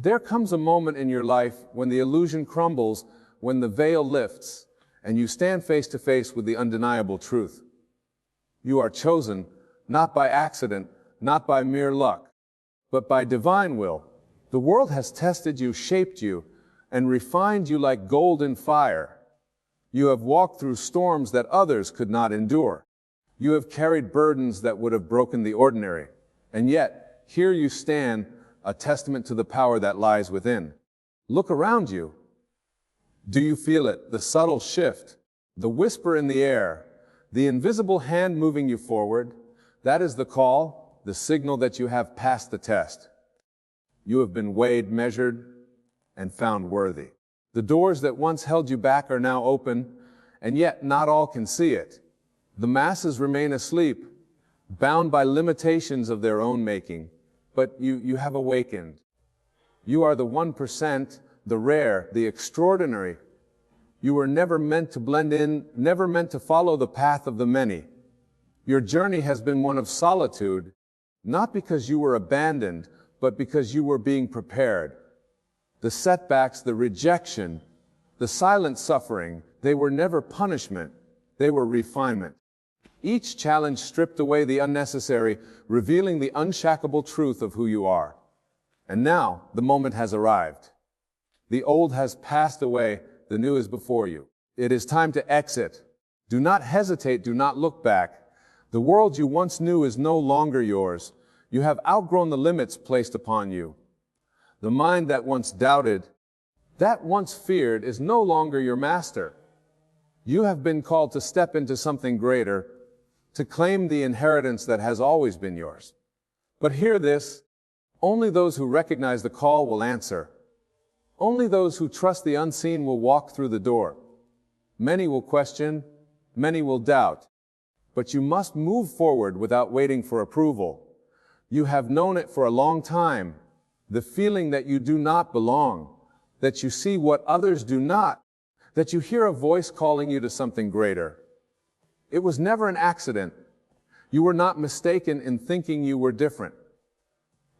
There comes a moment in your life when the illusion crumbles, when the veil lifts, and you stand face to face with the undeniable truth. You are chosen, not by accident, not by mere luck, but by divine will. The world has tested you, shaped you, and refined you like gold in fire. You have walked through storms that others could not endure. You have carried burdens that would have broken the ordinary. And yet, here you stand, a testament to the power that lies within. Look around you. Do you feel it? The subtle shift, the whisper in the air, the invisible hand moving you forward? That is the call, the signal that you have passed the test. You have been weighed, measured, and found worthy. The doors that once held you back are now open, and yet not all can see it. The masses remain asleep, bound by limitations of their own making. But you have awakened. You are the 1%, the rare, the extraordinary. You were never meant to blend in, never meant to follow the path of the many. Your journey has been one of solitude, not because you were abandoned, but because you were being prepared. The setbacks, the rejection, the silent suffering, they were never punishment, they were refinement. Each challenge stripped away the unnecessary, revealing the unshackable truth of who you are. And now, the moment has arrived. The old has passed away, the new is before you. It is time to exit. Do not hesitate, do not look back. The world you once knew is no longer yours. You have outgrown the limits placed upon you. The mind that once doubted, that once feared, is no longer your master. You have been called to step into something greater, to claim the inheritance that has always been yours. But hear this, only those who recognize the call will answer. Only those who trust the unseen will walk through the door. Many will question, many will doubt, but you must move forward without waiting for approval. You have known it for a long time, the feeling that you do not belong, that you see what others do not, that you hear a voice calling you to something greater. It was never an accident. You were not mistaken in thinking you were different.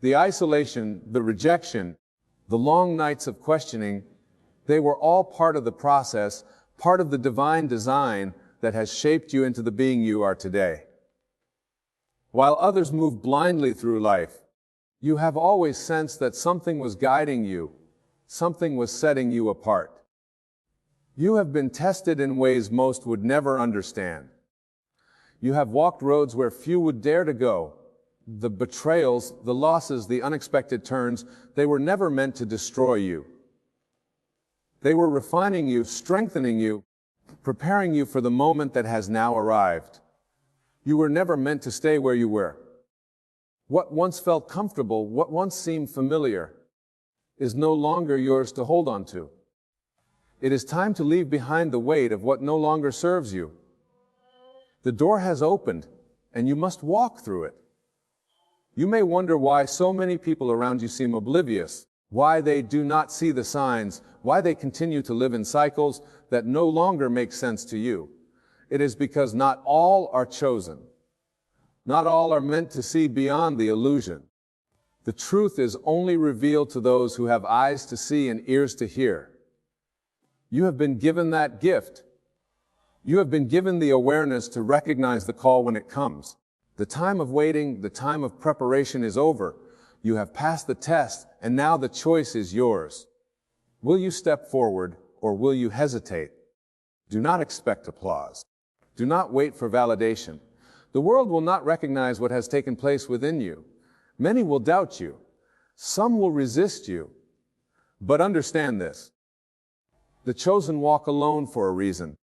The isolation, the rejection, the long nights of questioning, they were all part of the process, part of the divine design that has shaped you into the being you are today. While others move blindly through life, you have always sensed that something was guiding you, something was setting you apart. You have been tested in ways most would never understand. You have walked roads where few would dare to go. The betrayals, the losses, the unexpected turns, they were never meant to destroy you. They were refining you, strengthening you, preparing you for the moment that has now arrived. You were never meant to stay where you were. What once felt comfortable, what once seemed familiar, is no longer yours to hold on to. It is time to leave behind the weight of what no longer serves you. The door has opened, and you must walk through it. You may wonder why so many people around you seem oblivious, why they do not see the signs, why they continue to live in cycles that no longer make sense to you. It is because not all are chosen. Not all are meant to see beyond the illusion. The truth is only revealed to those who have eyes to see and ears to hear. You have been given that gift. You have been given the awareness to recognize the call when it comes. The time of waiting, the time of preparation is over. You have passed the test, and now the choice is yours. Will you step forward, or will you hesitate? Do not expect applause. Do not wait for validation. The world will not recognize what has taken place within you. Many will doubt you. Some will resist you. But understand this. The chosen walk alone for a reason.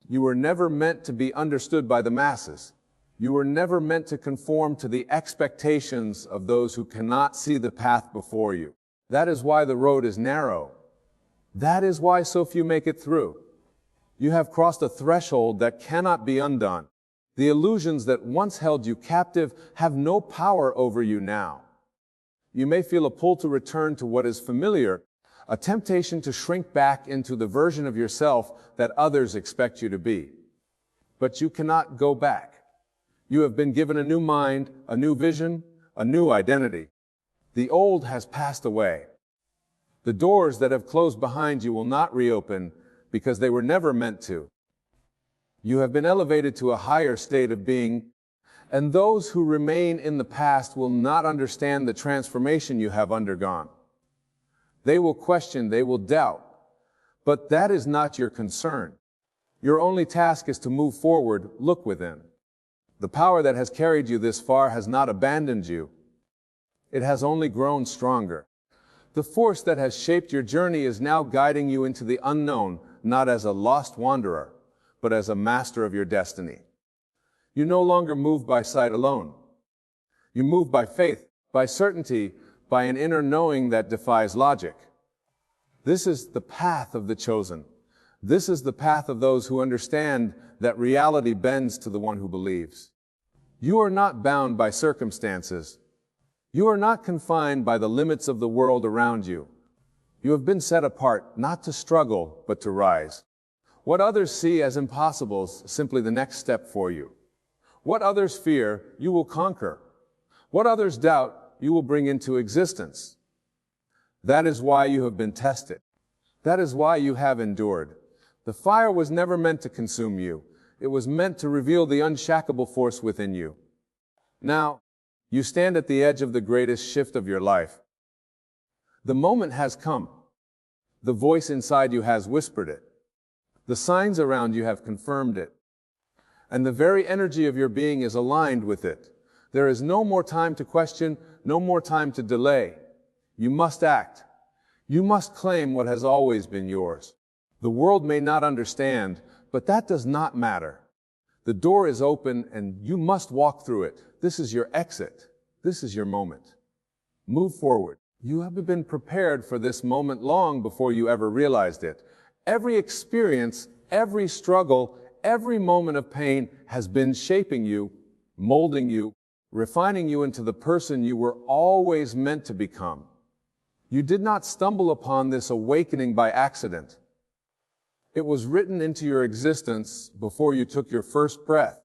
You were never meant to be understood by the masses. You were never meant to conform to the expectations of those who cannot see the path before you. That is why the road is narrow. That is why so few make it through. You have crossed a threshold that cannot be undone. The illusions that once held you captive have no power over you now. You may feel a pull to return to what is familiar, a temptation to shrink back into the version of yourself that others expect you to be. But you cannot go back. You have been given a new mind, a new vision, a new identity. The old has passed away. The doors that have closed behind you will not reopen because they were never meant to. You have been elevated to a higher state of being, and those who remain in the past will not understand the transformation you have undergone. They will question, they will doubt, but that is not your concern. Your only task is to move forward, look within. The power that has carried you this far has not abandoned you. It has only grown stronger. The force that has shaped your journey is now guiding you into the unknown, not as a lost wanderer, but as a master of your destiny. You no longer move by sight alone. You move by faith, by certainty, by an inner knowing that defies logic. This is the path of the chosen. This is the path of those who understand that reality bends to the one who believes. You are not bound by circumstances. You are not confined by the limits of the world around you. You have been set apart not to struggle, but to rise. What others see as impossible is simply the next step for you. What others fear, you will conquer. What others doubt, you will bring into existence. That is why you have been tested. That is why you have endured. The fire was never meant to consume you. It was meant to reveal the unshackable force within you. Now, you stand at the edge of the greatest shift of your life. The moment has come. The voice inside you has whispered it. The signs around you have confirmed it. And the very energy of your being is aligned with it. There is no more time to question, no more time to delay. You must act. You must claim what has always been yours. The world may not understand, but that does not matter. The door is open and you must walk through it. This is your exit. This is your moment. Move forward. You have been prepared for this moment long before you ever realized it. Every experience, every struggle, every moment of pain has been shaping you, molding you, refining you into the person you were always meant to become. You did not stumble upon this awakening by accident. It was written into your existence before you took your first breath.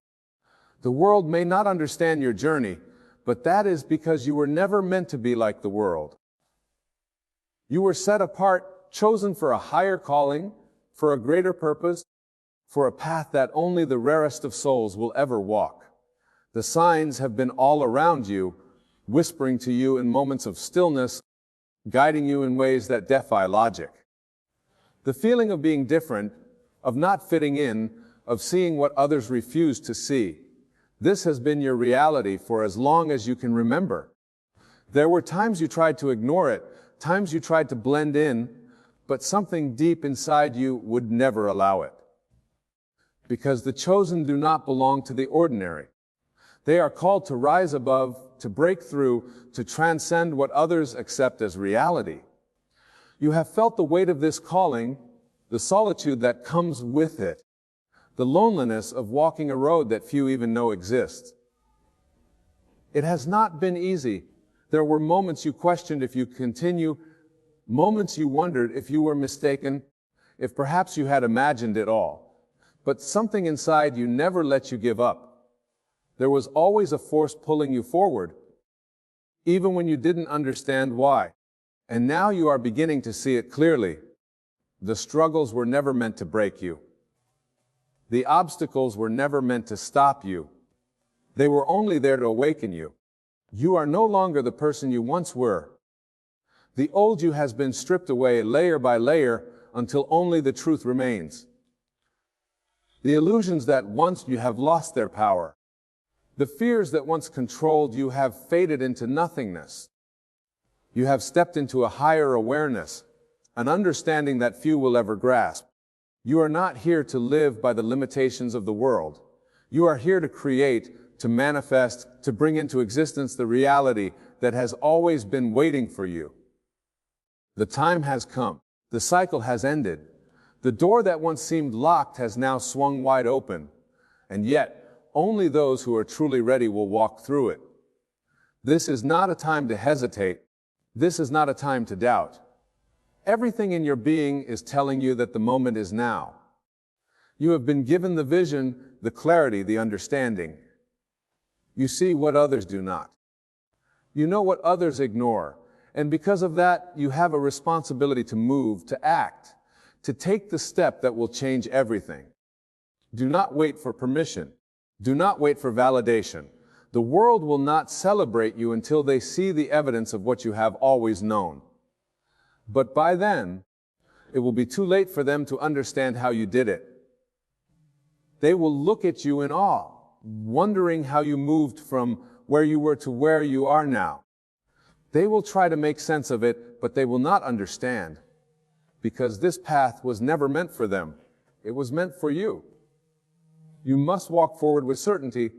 The world may not understand your journey, but that is because you were never meant to be like the world. You were set apart, chosen for a higher calling, for a greater purpose, for a path that only the rarest of souls will ever walk. The signs have been all around you, whispering to you in moments of stillness, guiding you in ways that defy logic. The feeling of being different, of not fitting in, of seeing what others refuse to see. This has been your reality for as long as you can remember. There were times you tried to ignore it, times you tried to blend in, but something deep inside you would never allow it. Because the chosen do not belong to the ordinary. They are called to rise above, to break through, to transcend what others accept as reality. You have felt the weight of this calling, the solitude that comes with it, the loneliness of walking a road that few even know exists. It has not been easy. There were moments you questioned if you continue, moments you wondered if you were mistaken, if perhaps you had imagined it all. But something inside you never let you give up. There was always a force pulling you forward, even when you didn't understand why. And now you are beginning to see it clearly. The struggles were never meant to break you. The obstacles were never meant to stop you. They were only there to awaken you. You are no longer the person you once were. The old you has been stripped away layer by layer until only the truth remains. The illusions that once you have lost their power. The fears that once controlled you have faded into nothingness. You have stepped into a higher awareness, an understanding that few will ever grasp. You are not here to live by the limitations of the world. You are here to create, to manifest, to bring into existence the reality that has always been waiting for you. The time has come. The cycle has ended. The door that once seemed locked has now swung wide open. And yet, only those who are truly ready will walk through it. This is not a time to hesitate. This is not a time to doubt. Everything in your being is telling you that the moment is now. You have been given the vision, the clarity, the understanding. You see what others do not. You know what others ignore, And because of that, you have a responsibility to move, to act, to take the step that will change everything. Do not wait for permission. Do not wait for validation. The world will not celebrate you until they see the evidence of what you have always known. But by then, it will be too late for them to understand how you did it. They will look at you in awe, wondering how you moved from where you were to where you are now. They will try to make sense of it, but they will not understand, because this path was never meant for them. It was meant for you. You must walk forward with certainty,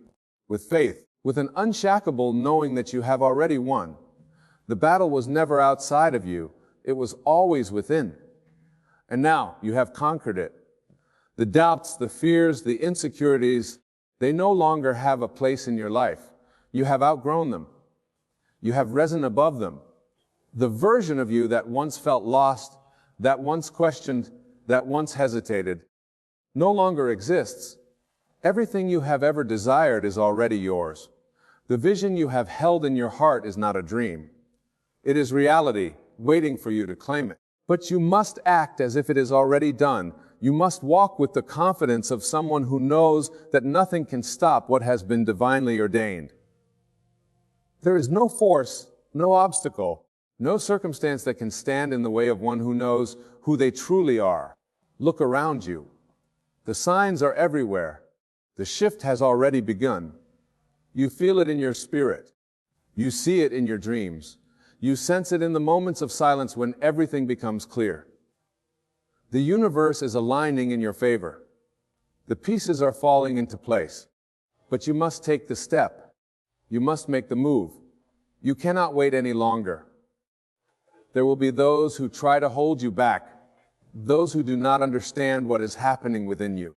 with faith, with an unshakable knowing that you have already won. The battle was never outside of you. It was always within. And now you have conquered it. The doubts, the fears, the insecurities, they no longer have a place in your life. You have outgrown them. You have risen above them. The version of you that once felt lost, that once questioned, that once hesitated, no longer exists. Everything you have ever desired is already yours. The vision you have held in your heart is not a dream. It is reality, waiting for you to claim it. But you must act as if it is already done. You must walk with the confidence of someone who knows that nothing can stop what has been divinely ordained. There is no force, no obstacle, no circumstance that can stand in the way of one who knows who they truly are. Look around you. The signs are everywhere. The shift has already begun. You feel it in your spirit. You see it in your dreams. You sense it in the moments of silence when everything becomes clear. The universe is aligning in your favor. The pieces are falling into place. But you must take the step. You must make the move. You cannot wait any longer. There will be those who try to hold you back, those who do not understand what is happening within you.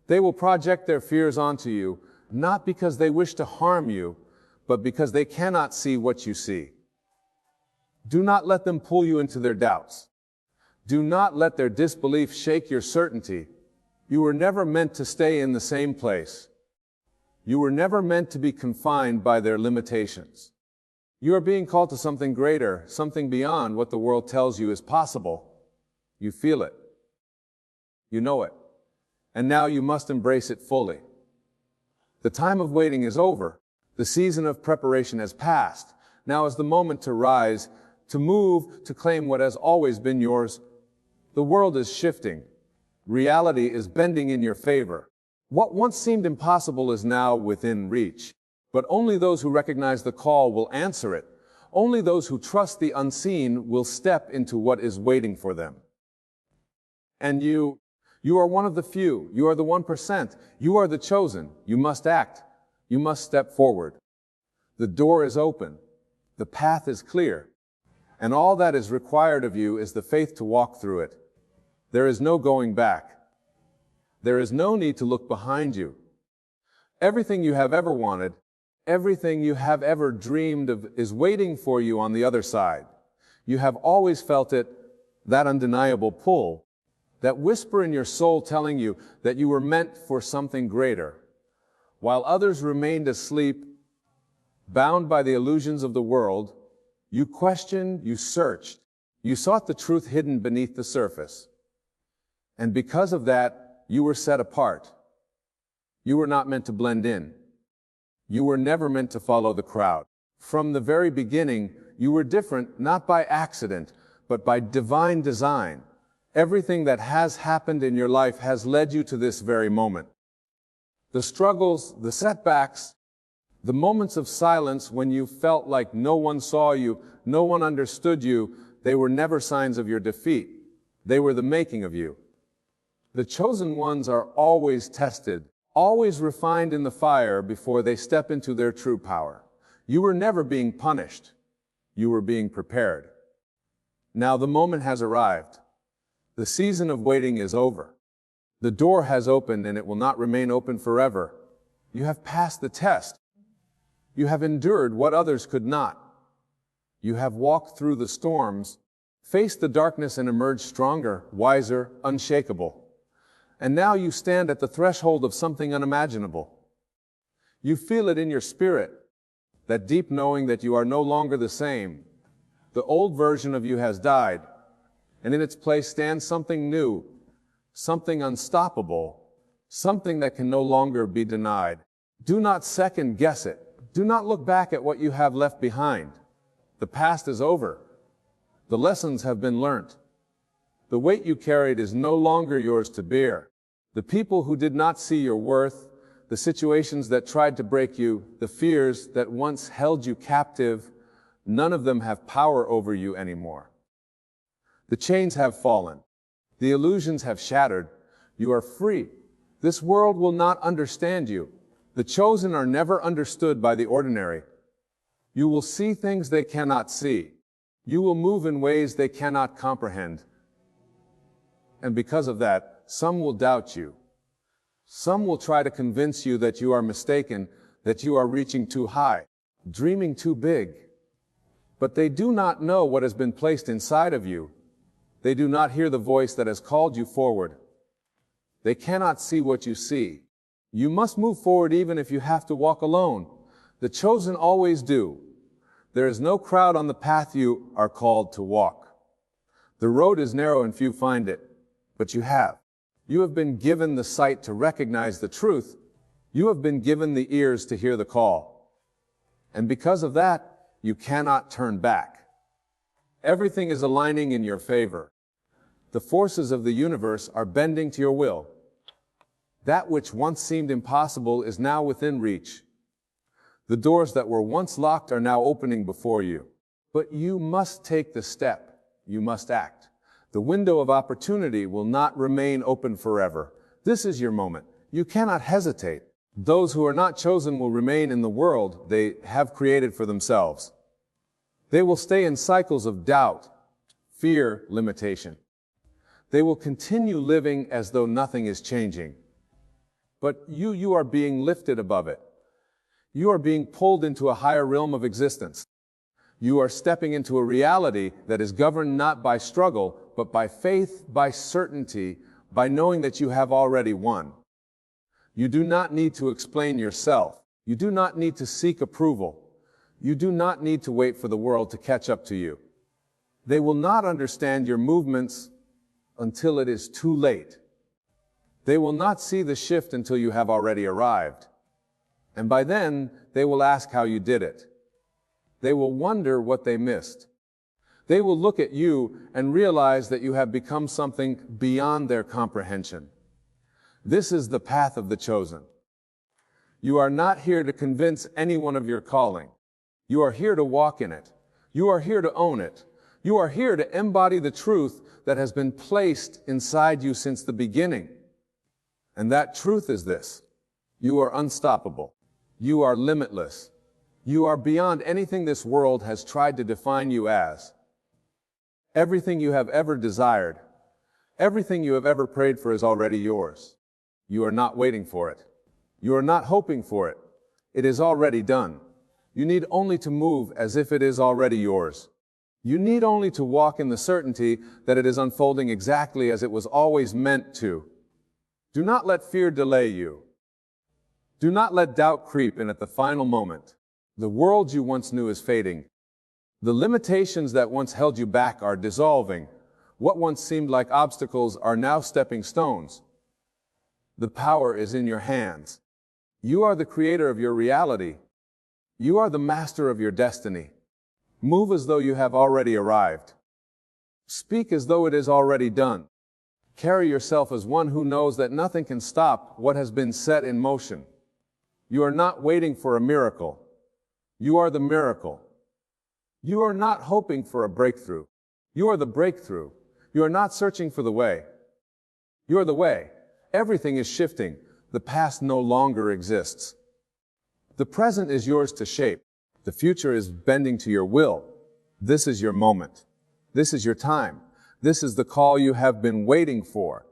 They will project their fears onto you, not because they wish to harm you, but because they cannot see what you see. Do not let them pull you into their doubts. Do not let their disbelief shake your certainty. You were never meant to stay in the same place. You were never meant to be confined by their limitations. You are being called to something greater, something beyond what the world tells you is possible. You feel it. You know it. And now you must embrace it fully. The time of waiting is over. The season of preparation has passed. Now is the moment to rise, to move, to claim what has always been yours. The world is shifting. Reality is bending in your favor. What once seemed impossible is now within reach. But only those who recognize the call will answer it. Only those who trust the unseen will step into what is waiting for them. And you are one of the few. You are the 1%. You are the chosen. You must act. You must step forward. The door is open. The path is clear. And all that is required of you is the faith to walk through it. There is no going back. There is no need to look behind you. Everything you have ever wanted, everything you have ever dreamed of is waiting for you on the other side. You have always felt it, that undeniable pull, that whisper in your soul telling you that you were meant for something greater. While others remained asleep, bound by the illusions of the world, you questioned, you searched, you sought the truth hidden beneath the surface. And because of that, you were set apart. You were not meant to blend in. You were never meant to follow the crowd. From the very beginning, you were different, not by accident, but by divine design. Everything that has happened in your life has led you to this very moment. The struggles, the setbacks, the moments of silence when you felt like no one saw you, no one understood you, they were never signs of your defeat. They were the making of you. The chosen ones are always tested, always refined in the fire before they step into their true power. You were never being punished. You were being prepared. Now the moment has arrived. The season of waiting is over. The door has opened and it will not remain open forever. You have passed the test. You have endured what others could not. You have walked through the storms, faced the darkness and emerged stronger, wiser, unshakable. And now you stand at the threshold of something unimaginable. You feel it in your spirit, that deep knowing that you are no longer the same. The old version of you has died, and in its place stands something new, something unstoppable, something that can no longer be denied. Do not second guess it. Do not look back at what you have left behind. The past is over. The lessons have been learnt. The weight you carried is no longer yours to bear. The people who did not see your worth, the situations that tried to break you, the fears that once held you captive, none of them have power over you anymore. The chains have fallen. The illusions have shattered. You are free. This world will not understand you. The chosen are never understood by the ordinary. You will see things they cannot see. You will move in ways they cannot comprehend. And because of that, some will doubt you. Some will try to convince you that you are mistaken, that you are reaching too high, dreaming too big. But they do not know what has been placed inside of you. They do not hear the voice that has called you forward. They cannot see what you see. You must move forward even if you have to walk alone. The chosen always do. There is no crowd on the path you are called to walk. The road is narrow and few find it, but you have. You have been given the sight to recognize the truth. You have been given the ears to hear the call. And because of that, you cannot turn back. Everything is aligning in your favor. The forces of the universe are bending to your will. That which once seemed impossible is now within reach. The doors that were once locked are now opening before you. But you must take the step. You must act. The window of opportunity will not remain open forever. This is your moment. You cannot hesitate. Those who are not chosen will remain in the world they have created for themselves. They will stay in cycles of doubt, fear, limitation. They will continue living as though nothing is changing. But you are being lifted above it. You are being pulled into a higher realm of existence. You are stepping into a reality that is governed not by struggle, but by faith, by certainty, by knowing that you have already won. You do not need to explain yourself. You do not need to seek approval. You do not need to wait for the world to catch up to you. They will not understand your movements until it is too late. They will not see the shift until you have already arrived. And by then, they will ask how you did it. They will wonder what they missed. They will look at you and realize that you have become something beyond their comprehension. This is the path of the chosen. You are not here to convince anyone of your calling. You are here to walk in it. You are here to own it. You are here to embody the truth that has been placed inside you since the beginning. And that truth is this: you are unstoppable. You are limitless. You are beyond anything this world has tried to define you as. Everything you have ever desired, everything you have ever prayed for is already yours. You are not waiting for it. You are not hoping for it. It is already done. You need only to move as if it is already yours. You need only to walk in the certainty that it is unfolding exactly as it was always meant to. Do not let fear delay you. Do not let doubt creep in at the final moment. The world you once knew is fading. The limitations that once held you back are dissolving. What once seemed like obstacles are now stepping stones. The power is in your hands. You are the creator of your reality. You are the master of your destiny. Move as though you have already arrived. Speak as though it is already done. Carry yourself as one who knows that nothing can stop what has been set in motion. You are not waiting for a miracle. You are the miracle. You are not hoping for a breakthrough. You are the breakthrough. You are not searching for the way. You are the way. Everything is shifting. The past no longer exists. The present is yours to shape. The future is bending to your will. This is your moment. This is your time. This is the call you have been waiting for.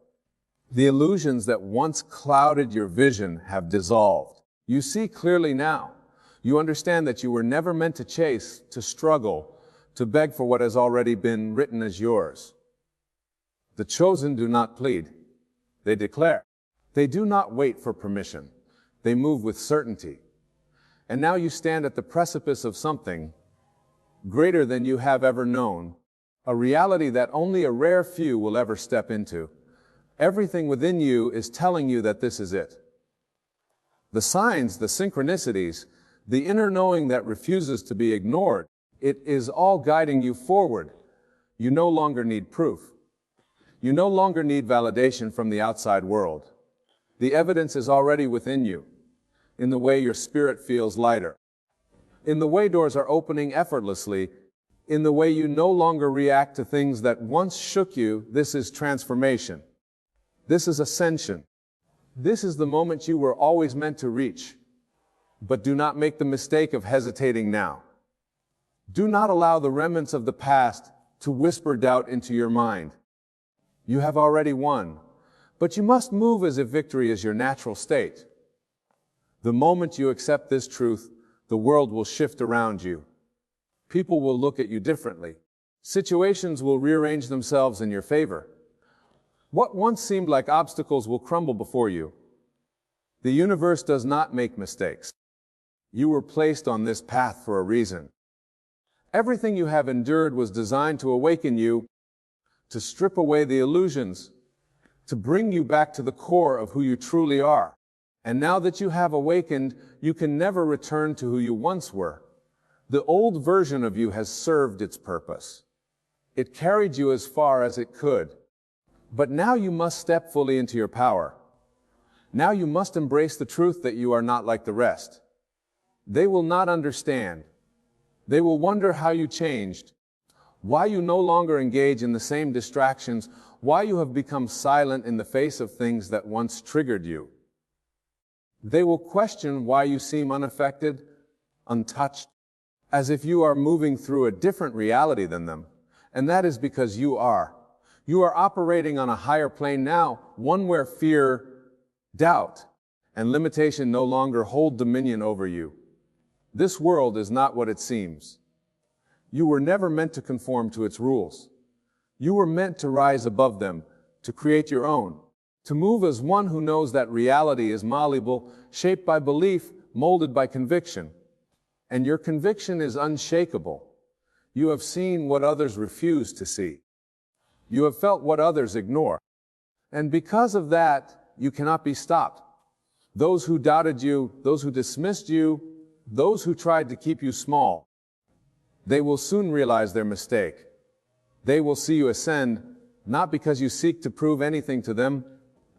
The illusions that once clouded your vision have dissolved. You see clearly now. You understand that you were never meant to chase, to struggle, to beg for what has already been written as yours. The chosen do not plead. They declare. They do not wait for permission. They move with certainty. And now you stand at the precipice of something greater than you have ever known, a reality that only a rare few will ever step into. Everything within you is telling you that this is it. The signs, the synchronicities, the inner knowing that refuses to be ignored, it is all guiding you forward. You no longer need proof. You no longer need validation from the outside world. The evidence is already within you, in the way your spirit feels lighter, in the way doors are opening effortlessly, in the way you no longer react to things that once shook you. This is transformation. This is ascension. This is the moment you were always meant to reach. But do not make the mistake of hesitating now. Do not allow the remnants of the past to whisper doubt into your mind. You have already won, but you must move as if victory is your natural state. The moment you accept this truth, the world will shift around you. People will look at you differently. Situations will rearrange themselves in your favor. What once seemed like obstacles will crumble before you. The universe does not make mistakes. You were placed on this path for a reason. Everything you have endured was designed to awaken you, to strip away the illusions, to bring you back to the core of who you truly are. And now that you have awakened, you can never return to who you once were. The old version of you has served its purpose. It carried you as far as it could. But now you must step fully into your power. Now you must embrace the truth that you are not like the rest. They will not understand. They will wonder how you changed, why you no longer engage in the same distractions, why you have become silent in the face of things that once triggered you. They will question why you seem unaffected, untouched, as if you are moving through a different reality than them. And that is because you are. You are operating on a higher plane now, one where fear, doubt, and limitation no longer hold dominion over you. This world is not what it seems. You were never meant to conform to its rules. You were meant to rise above them, to create your own, to move as one who knows that reality is malleable, shaped by belief, molded by conviction. And your conviction is unshakable. You have seen what others refuse to see. You have felt what others ignore. And because of that, you cannot be stopped. Those who doubted you, those who dismissed you, those who tried to keep you small, they will soon realize their mistake. They will see you ascend, not because you seek to prove anything to them,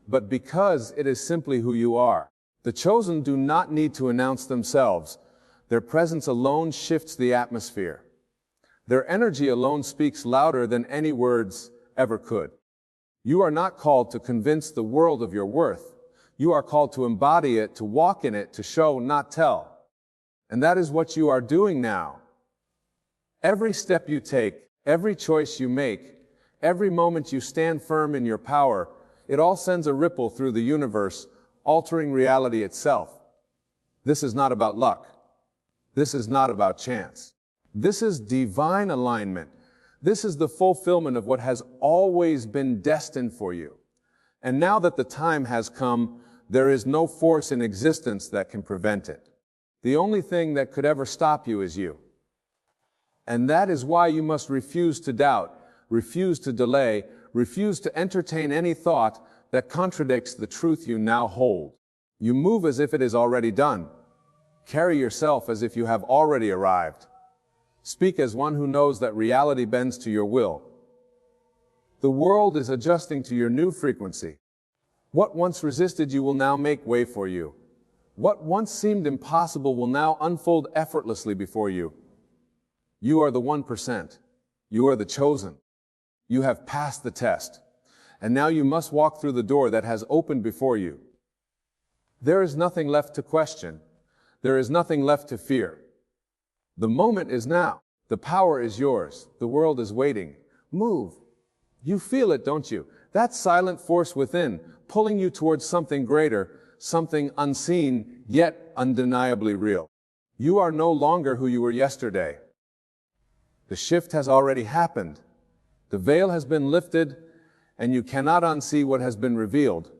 but because it is simply who you are. The chosen do not need to announce themselves. Their presence alone shifts the atmosphere. Their energy alone speaks louder than any words ever could. You are not called to convince the world of your worth. You are called to embody it, to walk in it, to show, not tell. And that is what you are doing now. Every step you take, every choice you make, every moment you stand firm in your power, it all sends a ripple through the universe, altering reality itself. This is not about luck. This is not about chance. This is divine alignment. This is the fulfillment of what has always been destined for you. And now that the time has come, there is no force in existence that can prevent it. The only thing that could ever stop you is you. And that is why you must refuse to doubt, refuse to delay, refuse to entertain any thought that contradicts the truth you now hold. You move as if it is already done. Carry yourself as if you have already arrived. Speak as one who knows that reality bends to your will. The world is adjusting to your new frequency. What once resisted you will now make way for you. What once seemed impossible will now unfold effortlessly before you. You are the 1%. You are the chosen. You have passed the test. And now you must walk through the door that has opened before you. There is nothing left to question. There is nothing left to fear. The moment is now. The power is yours. The world is waiting. Move. You feel it, don't you? That silent force within, pulling you towards something greater, something unseen, yet undeniably real. You are no longer who you were yesterday. The shift has already happened. The veil has been lifted, and you cannot unsee what has been revealed.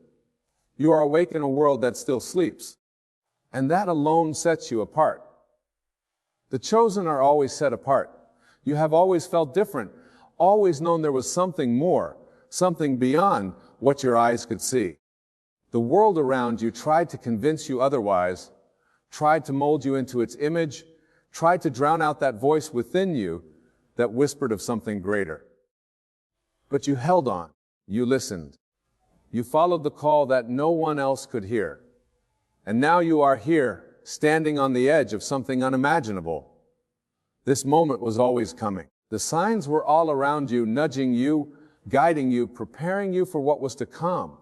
You are awake in a world that still sleeps, and that alone sets you apart. The chosen are always set apart. You have always felt different, always known there was something more, something beyond what your eyes could see. The world around you tried to convince you otherwise, tried to mold you into its image, tried to drown out that voice within you that whispered of something greater. But you held on, you listened, you followed the call that no one else could hear. And now you are here, standing on the edge of something unimaginable. This moment was always coming. The signs were all around you, nudging you, guiding you, preparing you for what was to come.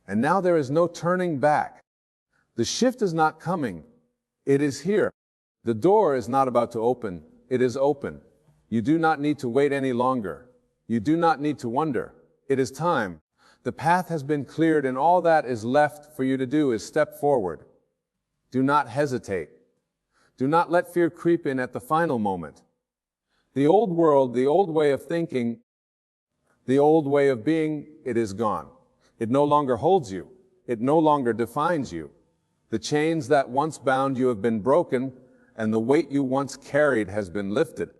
And now there is no turning back. The shift is not coming. It is here. The door is not about to open. It is open. You do not need to wait any longer. You do not need to wonder. It is time. The path has been cleared, and all that is left for you to do is step forward. Do not hesitate. Do not let fear creep in at the final moment. The old world, the old way of thinking, the old way of being, it is gone. It no longer holds you. It no longer defines you. The chains that once bound you have been broken, and the weight you once carried has been lifted.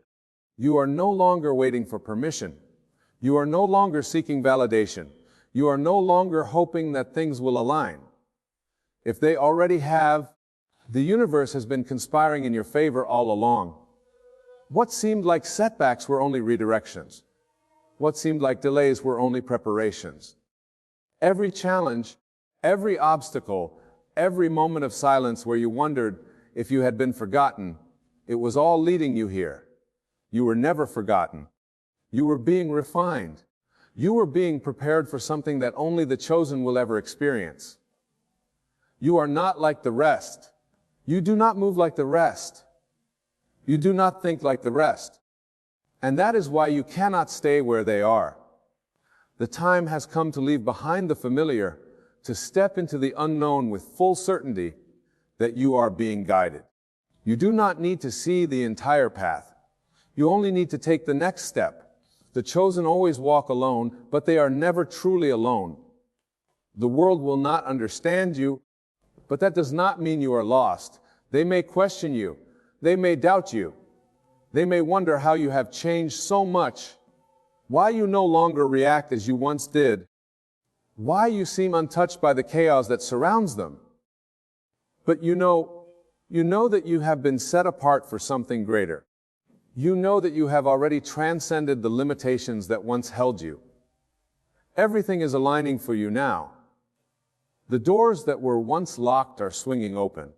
You are no longer waiting for permission. You are no longer seeking validation. You are no longer hoping that things will align. If they already have, the universe has been conspiring in your favor all along. What seemed like setbacks were only redirections. What seemed like delays were only preparations. Every challenge, every obstacle, every moment of silence where you wondered if you had been forgotten, it was all leading you here. You were never forgotten. You were being refined. You were being prepared for something that only the chosen will ever experience. You are not like the rest. You do not move like the rest. You do not think like the rest. And that is why you cannot stay where they are. The time has come to leave behind the familiar, to step into the unknown with full certainty that you are being guided. You do not need to see the entire path. You only need to take the next step. The chosen always walk alone, but they are never truly alone. The world will not understand you, but that does not mean you are lost. They may question you. They may doubt you. They may wonder how you have changed so much, why you no longer react as you once did, why you seem untouched by the chaos that surrounds them. But you know that you have been set apart for something greater. You know that you have already transcended the limitations that once held you. Everything is aligning for you now. The doors that were once locked are swinging open.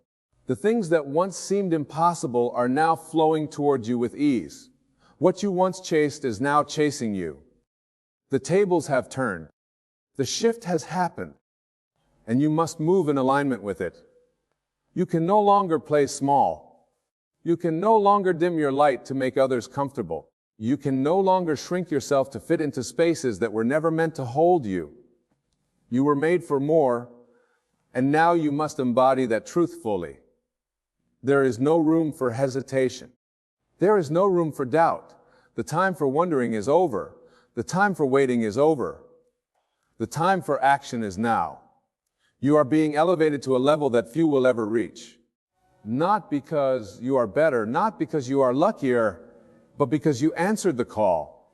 The things that once seemed impossible are now flowing towards you with ease. What you once chased is now chasing you. The tables have turned. The shift has happened, and you must move in alignment with it. You can no longer play small. You can no longer dim your light to make others comfortable. You can no longer shrink yourself to fit into spaces that were never meant to hold you. You were made for more, and now you must embody that truth fully. There is no room for hesitation. There is no room for doubt. The time for wondering is over. The time for waiting is over. The time for action is now. You are being elevated to a level that few will ever reach. Not because you are better, not because you are luckier, but because you answered the call.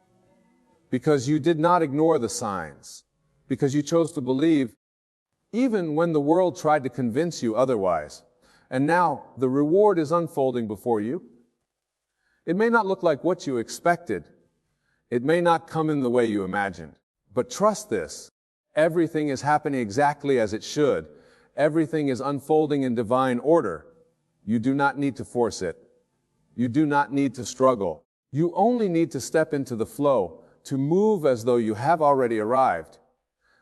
Because you did not ignore the signs. Because you chose to believe, even when the world tried to convince you otherwise. And now, the reward is unfolding before you. It may not look like what you expected. It may not come in the way you imagined. But trust this. Everything is happening exactly as it should. Everything is unfolding in divine order. You do not need to force it. You do not need to struggle. You only need to step into the flow, to move as though you have already arrived.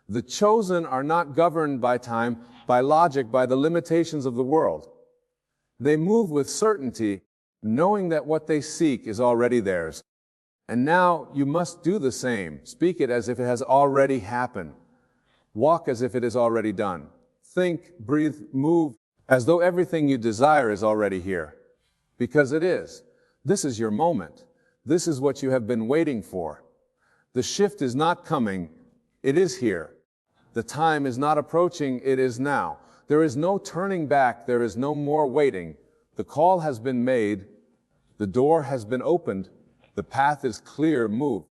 The chosen are not governed by time, by logic, by the limitations of the world. They move with certainty, knowing that what they seek is already theirs. And now you must do the same. Speak it as if it has already happened. Walk as if it is already done. Think, breathe, move, as though everything you desire is already here. Because it is. This is your moment. This is what you have been waiting for. The shift is not coming. It is here. The time is not approaching. It is now. There is no turning back. There is no more waiting. The call has been made. The door has been opened. The The path is clear, move.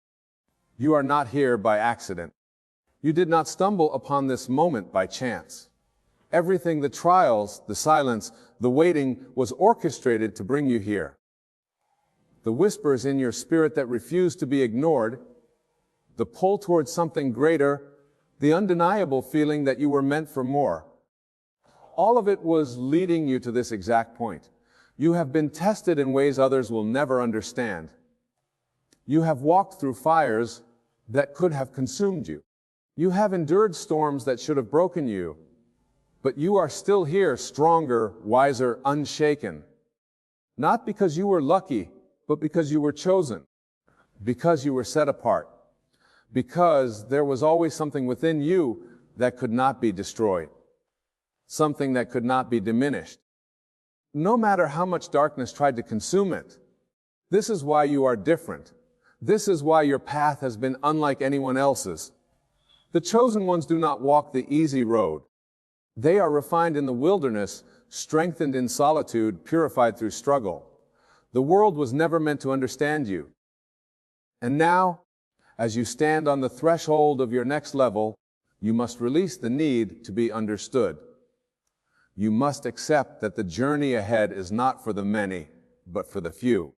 You are not here by accident. You did not stumble upon this moment by chance. Everything, the trials, the silence, the waiting, was orchestrated to bring you here. The whispers in your spirit that refuse to be ignored, the pull towards something greater, the undeniable feeling that you were meant for more. All of it was leading you to this exact point. You have been tested in ways others will never understand. You have walked through fires that could have consumed you. You have endured storms that should have broken you. But you are still here, stronger, wiser, unshaken. Not because you were lucky, but because you were chosen. Because you were set apart. Because there was always something within you that could not be destroyed. Something that could not be diminished. No matter how much darkness tried to consume it. This is why you are different. This is why your path has been unlike anyone else's. The chosen ones do not walk the easy road. They are refined in the wilderness, strengthened in solitude, purified through struggle. The world was never meant to understand you. And now, as you stand on the threshold of your next level, you must release the need to be understood. You must accept that the journey ahead is not for the many, but for the few.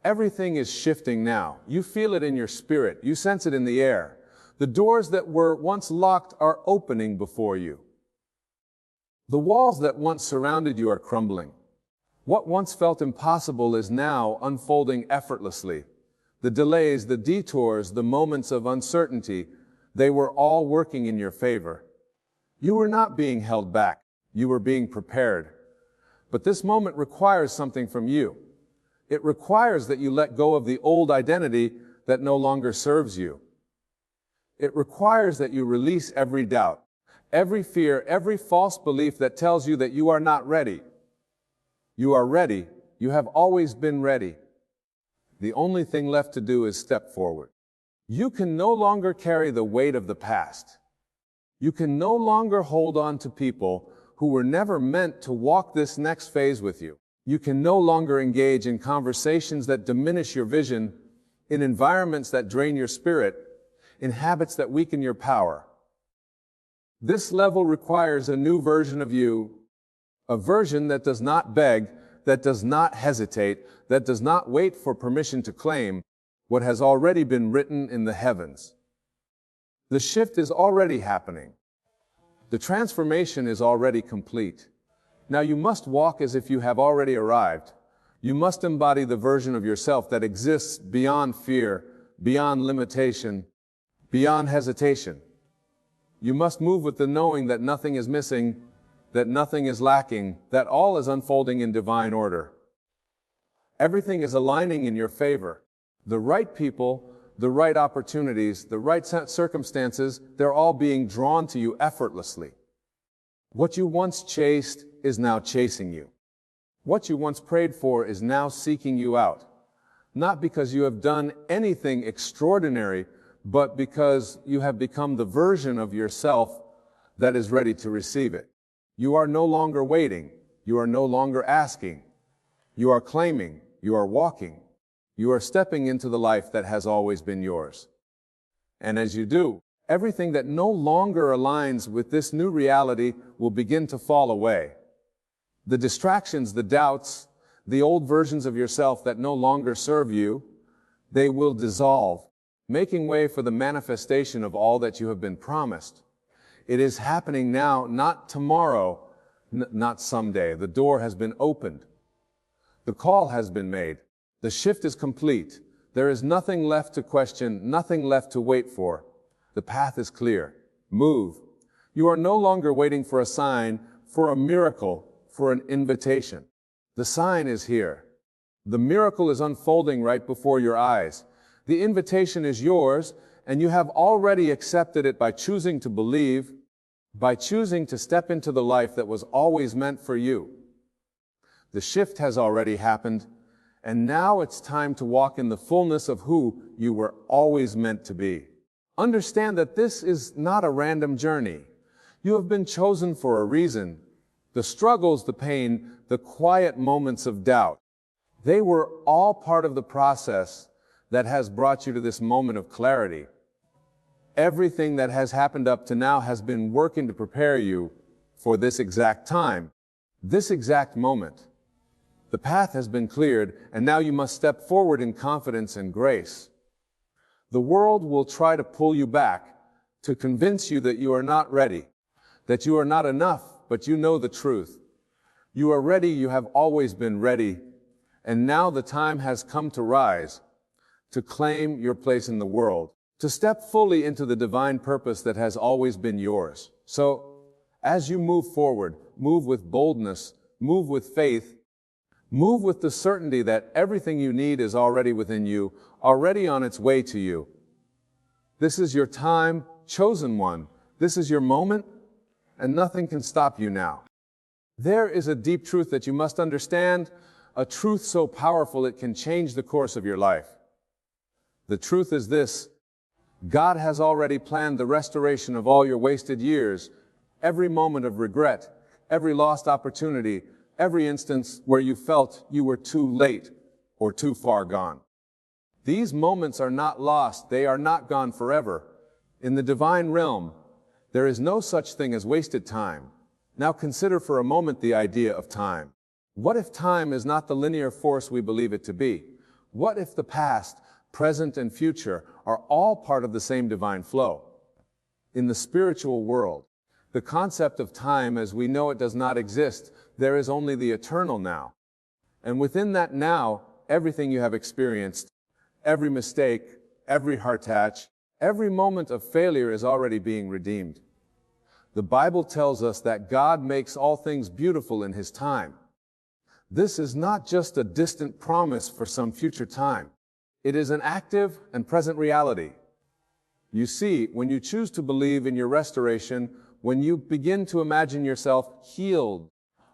Everything is shifting now. You feel it in your spirit. You sense it in the air. The doors that were once locked are opening before you. The walls that once surrounded you are crumbling. What once felt impossible is now unfolding effortlessly. The delays, the detours, the moments of uncertainty, they were all working in your favor. You were not being held back. You were being prepared. But this moment requires something from you. It requires that you let go of the old identity that no longer serves you. It requires that you release every doubt, every fear, every false belief that tells you that you are not ready. You are ready. You have always been ready. The only thing left to do is step forward. You can no longer carry the weight of the past. You can no longer hold on to people who were never meant to walk this next phase with you. You can no longer engage in conversations that diminish your vision, in environments that drain your spirit, in habits that weaken your power. This level requires a new version of you, a version that does not beg, that does not hesitate, that does not wait for permission to claim what has already been written in the heavens. The shift is already happening. The transformation is already complete. Now you must walk as if you have already arrived. You must embody the version of yourself that exists beyond fear, beyond limitation, beyond hesitation. You must move with the knowing that nothing is missing, that nothing is lacking, that all is unfolding in divine order. Everything is aligning in your favor. The right people, the right opportunities, the right circumstances, they're all being drawn to you effortlessly. What you once chased is now chasing you. What you once prayed for is now seeking you out. Not because you have done anything extraordinary, but because you have become the version of yourself that is ready to receive it. You are no longer waiting. You are no longer asking. You are claiming. You are walking. You are stepping into the life that has always been yours. And as you do, everything that no longer aligns with this new reality will begin to fall away. The distractions, the doubts, the old versions of yourself that no longer serve you, they will dissolve, making way for the manifestation of all that you have been promised. It is happening now, not tomorrow, not someday. The door has been opened. The call has been made. The shift is complete. There is nothing left to question, nothing left to wait for. The path is clear. Move. You are no longer waiting for a sign, for a miracle, for an invitation. The sign is here. The miracle is unfolding right before your eyes. The invitation is yours, and you have already accepted it by choosing to believe, by choosing to step into the life that was always meant for you. The shift has already happened, and now it's time to walk in the fullness of who you were always meant to be. Understand that this is not a random journey. You have been chosen for a reason. The struggles, the pain, the quiet moments of doubt, they were all part of the process, that has brought you to this moment of clarity. Everything that has happened up to now has been working to prepare you for this exact time, this exact moment. The path has been cleared, and now you must step forward in confidence and grace. The world will try to pull you back, to convince you that you are not ready, that you are not enough, but you know the truth. You are ready, you have always been ready, and now the time has come to rise, to claim your place in the world, to step fully into the divine purpose that has always been yours. So, as you move forward, move with boldness, move with faith, move with the certainty that everything you need is already within you, already on its way to you. This is your time, chosen one. This is your moment, and nothing can stop you now. There is a deep truth that you must understand, a truth so powerful it can change the course of your life. The truth is this: God has already planned the restoration of all your wasted years, every moment of regret, every lost opportunity, every instance where you felt you were too late or too far gone. These moments are not lost, they are not gone forever. In the divine realm, there is no such thing as wasted time. Now consider for a moment the idea of time. What if time is not the linear force we believe it to be? What if the past, present, and future are all part of the same divine flow? In the spiritual world, the concept of time as we know it does not exist. There is only the eternal now. And within that now, everything you have experienced, every mistake, every heart touch, every moment of failure is already being redeemed. The Bible tells us that God makes all things beautiful in His time. This is not just a distant promise for some future time. It is an active and present reality. You see, when you choose to believe in your restoration, when you begin to imagine yourself healed,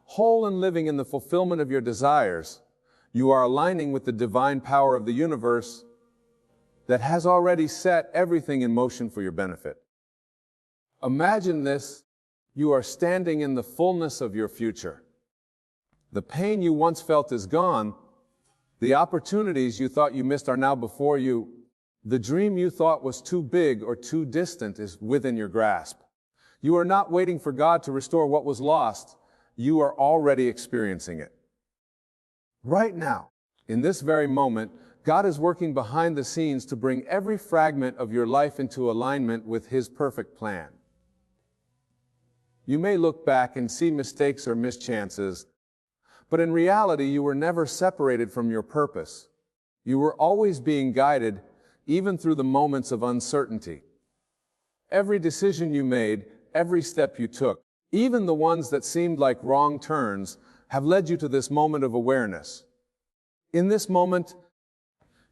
whole and living in the fulfillment of your desires, you are aligning with the divine power of the universe that has already set everything in motion for your benefit. Imagine this: you are standing in the fullness of your future. The pain you once felt is gone. The opportunities you thought you missed are now before you. The dream you thought was too big or too distant is within your grasp. You are not waiting for God to restore what was lost. You are already experiencing it. Right now, in this very moment, God is working behind the scenes to bring every fragment of your life into alignment with His perfect plan. You may look back and see mistakes or mischances, but in reality, you were never separated from your purpose. You were always being guided, even through the moments of uncertainty. Every decision you made, every step you took, even the ones that seemed like wrong turns, have led you to this moment of awareness. In this moment,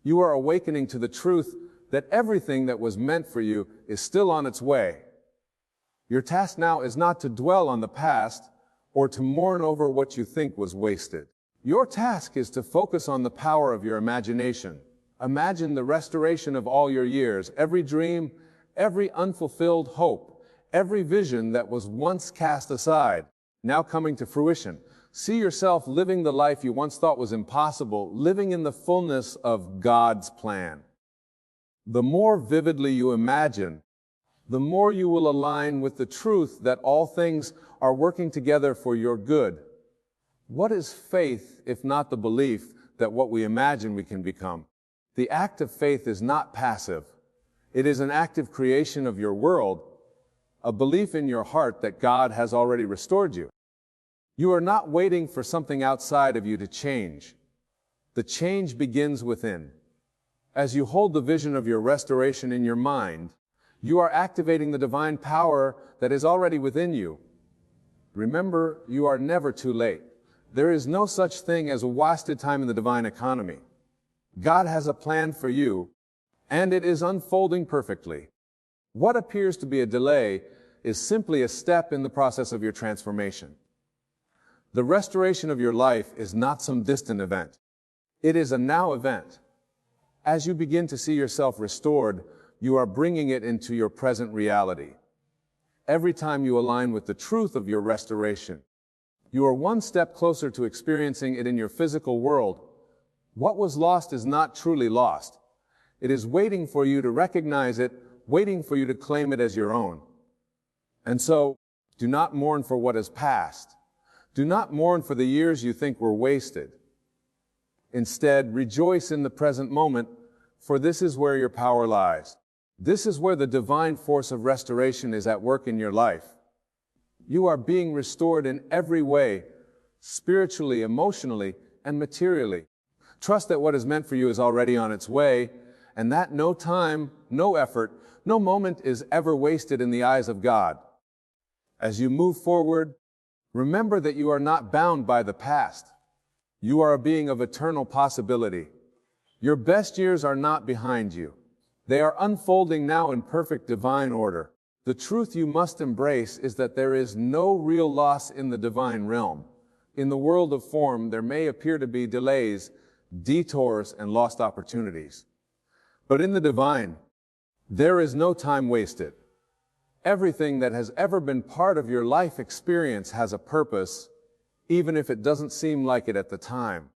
you are awakening to the truth that everything that was meant for you is still on its way. Your task now is not to dwell on the past or to mourn over what you think was wasted. Your task is to focus on the power of your imagination. Imagine the restoration of all your years, every dream, every unfulfilled hope, every vision that was once cast aside, now coming to fruition. See yourself living the life you once thought was impossible, living in the fullness of God's plan. The more vividly you imagine, the more you will align with the truth that all things are working together for your good. What is faith if not the belief that what we imagine we can become? The act of faith is not passive. It is an active creation of your world, a belief in your heart that God has already restored you. You are not waiting for something outside of you to change. The change begins within. As you hold the vision of your restoration in your mind, you are activating the divine power that is already within you. Remember, you are never too late. There is no such thing as a wasted time in the divine economy. God has a plan for you, and it is unfolding perfectly. What appears to be a delay is simply a step in the process of your transformation. The restoration of your life is not some distant event. It is a now event. As you begin to see yourself restored, you are bringing it into your present reality. Every time you align with the truth of your restoration, you are one step closer to experiencing it in your physical world. What was lost is not truly lost. It is waiting for you to recognize it, waiting for you to claim it as your own. And so, do not mourn for what has passed. Do not mourn for the years you think were wasted. Instead, rejoice in the present moment, for this is where your power lies. This is where the divine force of restoration is at work in your life. You are being restored in every way, spiritually, emotionally, and materially. Trust that what is meant for you is already on its way, and that no time, no effort, no moment is ever wasted in the eyes of God. As you move forward, remember that you are not bound by the past. You are a being of eternal possibility. Your best years are not behind you. They are unfolding now in perfect divine order. The truth you must embrace is that there is no real loss in the divine realm. In the world of form, there may appear to be delays, detours, and lost opportunities. But in the divine, there is no time wasted. Everything that has ever been part of your life experience has a purpose, even if it doesn't seem like it at the time.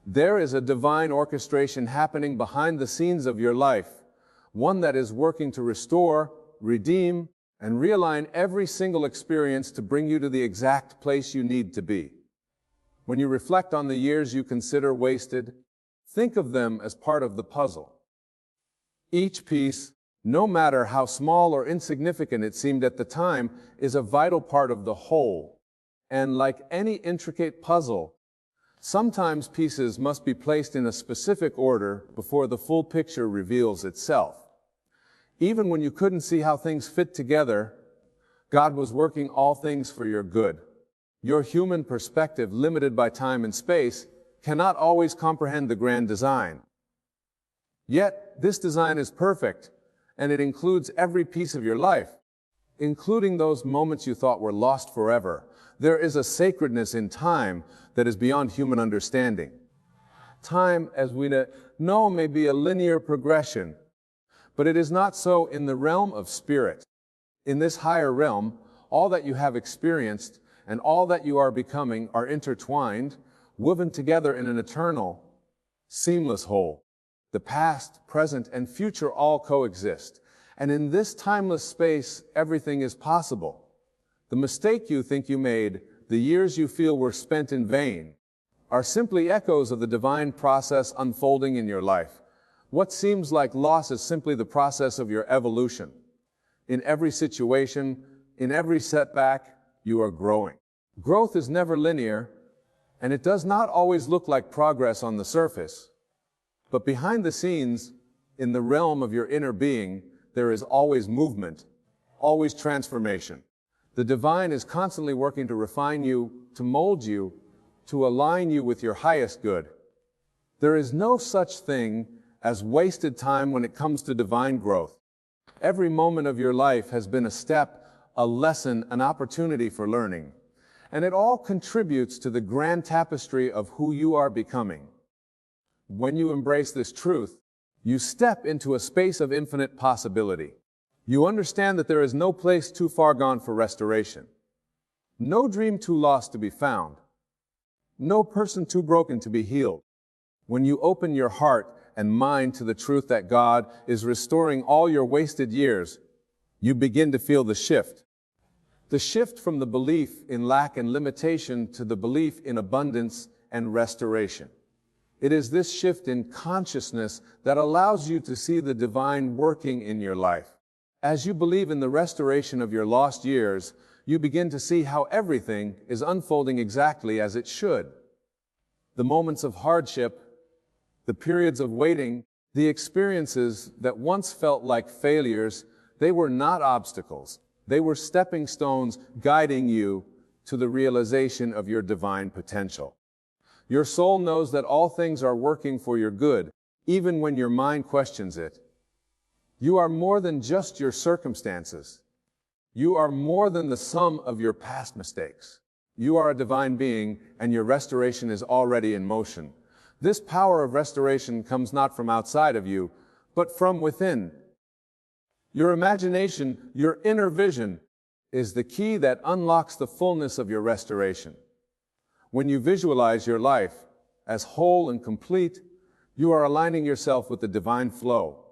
There is a divine orchestration happening behind the scenes of your life, one that is working to restore, redeem, and realign every single experience to bring you to the exact place you need to be. When you reflect on the years you consider wasted, think of them as part of the puzzle. Each piece, no matter how small or insignificant it seemed at the time, is a vital part of the whole. And like any intricate puzzle, sometimes pieces must be placed in a specific order before the full picture reveals itself. Even when you couldn't see how things fit together, God was working all things for your good. Your human perspective, limited by time and space, cannot always comprehend the grand design. Yet, this design is perfect, and it includes every piece of your life, including those moments you thought were lost forever. There is a sacredness in time that is beyond human understanding. Time, as we know, may be a linear progression, but it is not so in the realm of spirit. In this higher realm, all that you have experienced and all that you are becoming are intertwined, woven together in an eternal, seamless whole. The past, present, and future all coexist. And in this timeless space, everything is possible. The mistake you think you made, the years you feel were spent in vain, are simply echoes of the divine process unfolding in your life. What seems like loss is simply the process of your evolution. In every situation, in every setback, you are growing. Growth is never linear, and it does not always look like progress on the surface. But behind the scenes, in the realm of your inner being, there is always movement, always transformation. The divine is constantly working to refine you, to mold you, to align you with your highest good. There is no such thing as wasted time when it comes to divine growth. Every moment of your life has been a step, a lesson, an opportunity for learning. And it all contributes to the grand tapestry of who you are becoming. When you embrace this truth, you step into a space of infinite possibility. You understand that there is no place too far gone for restoration, no dream too lost to be found, no person too broken to be healed. When you open your heart and mind to the truth that God is restoring all your wasted years, you begin to feel the shift. The shift from the belief in lack and limitation to the belief in abundance and restoration. It is this shift in consciousness that allows you to see the divine working in your life. As you believe in the restoration of your lost years, you begin to see how everything is unfolding exactly as it should. The moments of hardship, the periods of waiting, the experiences that once felt like failures, they were not obstacles. They were stepping stones guiding you to the realization of your divine potential. Your soul knows that all things are working for your good, even when your mind questions it. You are more than just your circumstances. You are more than the sum of your past mistakes. You are a divine being, and your restoration is already in motion. This power of restoration comes not from outside of you, but from within. Your imagination, your inner vision, is the key that unlocks the fullness of your restoration. When you visualize your life as whole and complete, you are aligning yourself with the divine flow.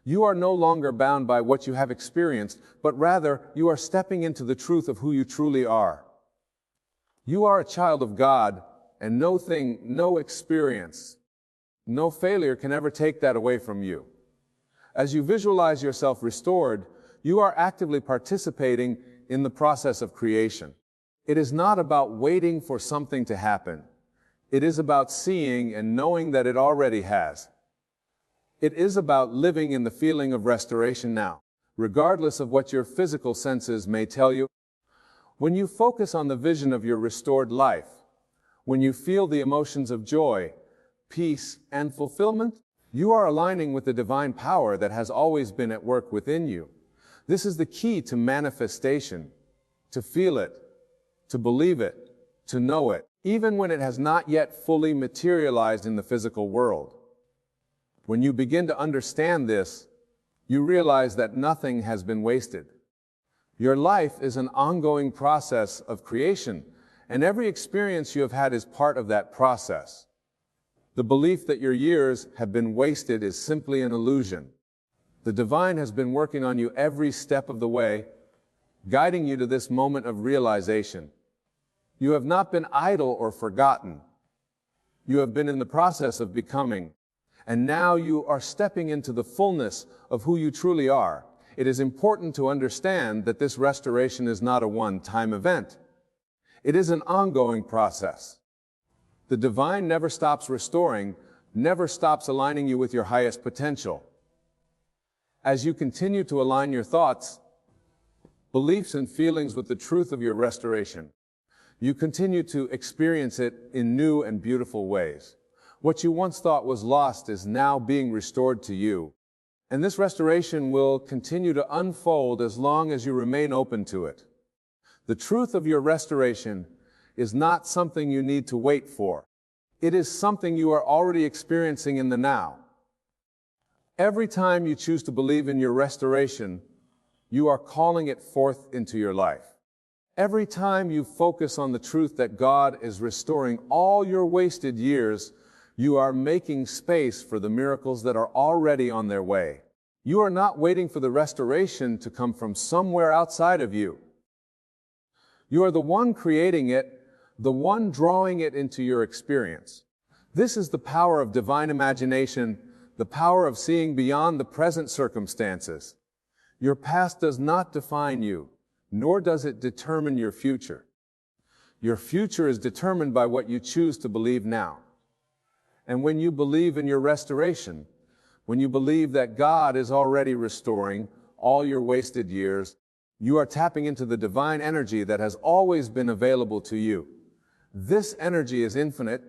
You are no longer bound by what you have experienced, but rather you are stepping into the truth of who you truly are. You are a child of God, and no thing, no experience, no failure can ever take that away from you. As you visualize yourself restored, you are actively participating in the process of creation. It is not about waiting for something to happen. It is about seeing and knowing that it already has. It is about living in the feeling of restoration now, regardless of what your physical senses may tell you. When you focus on the vision of your restored life, when you feel the emotions of joy, peace, and fulfillment, you are aligning with the divine power that has always been at work within you. This is the key to manifestation, to feel it, to believe it, to know it, even when it has not yet fully materialized in the physical world. When you begin to understand this, you realize that nothing has been wasted. Your life is an ongoing process of creation, and every experience you have had is part of that process. The belief that your years have been wasted is simply an illusion. The divine has been working on you every step of the way, guiding you to this moment of realization. You have not been idle or forgotten. You have been in the process of becoming, and now you are stepping into the fullness of who you truly are. It is important to understand that this restoration is not a one-time event. It is an ongoing process. The divine never stops restoring, never stops aligning you with your highest potential. As you continue to align your thoughts, beliefs, and feelings with the truth of your restoration, you continue to experience it in new and beautiful ways. What you once thought was lost is now being restored to you. And this restoration will continue to unfold as long as you remain open to it. The truth of your restoration is not something you need to wait for. It is something you are already experiencing in the now. Every time you choose to believe in your restoration, you are calling it forth into your life. Every time you focus on the truth that God is restoring all your wasted years, you are making space for the miracles that are already on their way. You are not waiting for the restoration to come from somewhere outside of you. You are the one creating it, the one drawing it into your experience. This is the power of divine imagination, the power of seeing beyond the present circumstances. Your past does not define you, nor does it determine your future. Your future is determined by what you choose to believe now. And when you believe in your restoration, when you believe that God is already restoring all your wasted years, you are tapping into the divine energy that has always been available to you. This energy is infinite,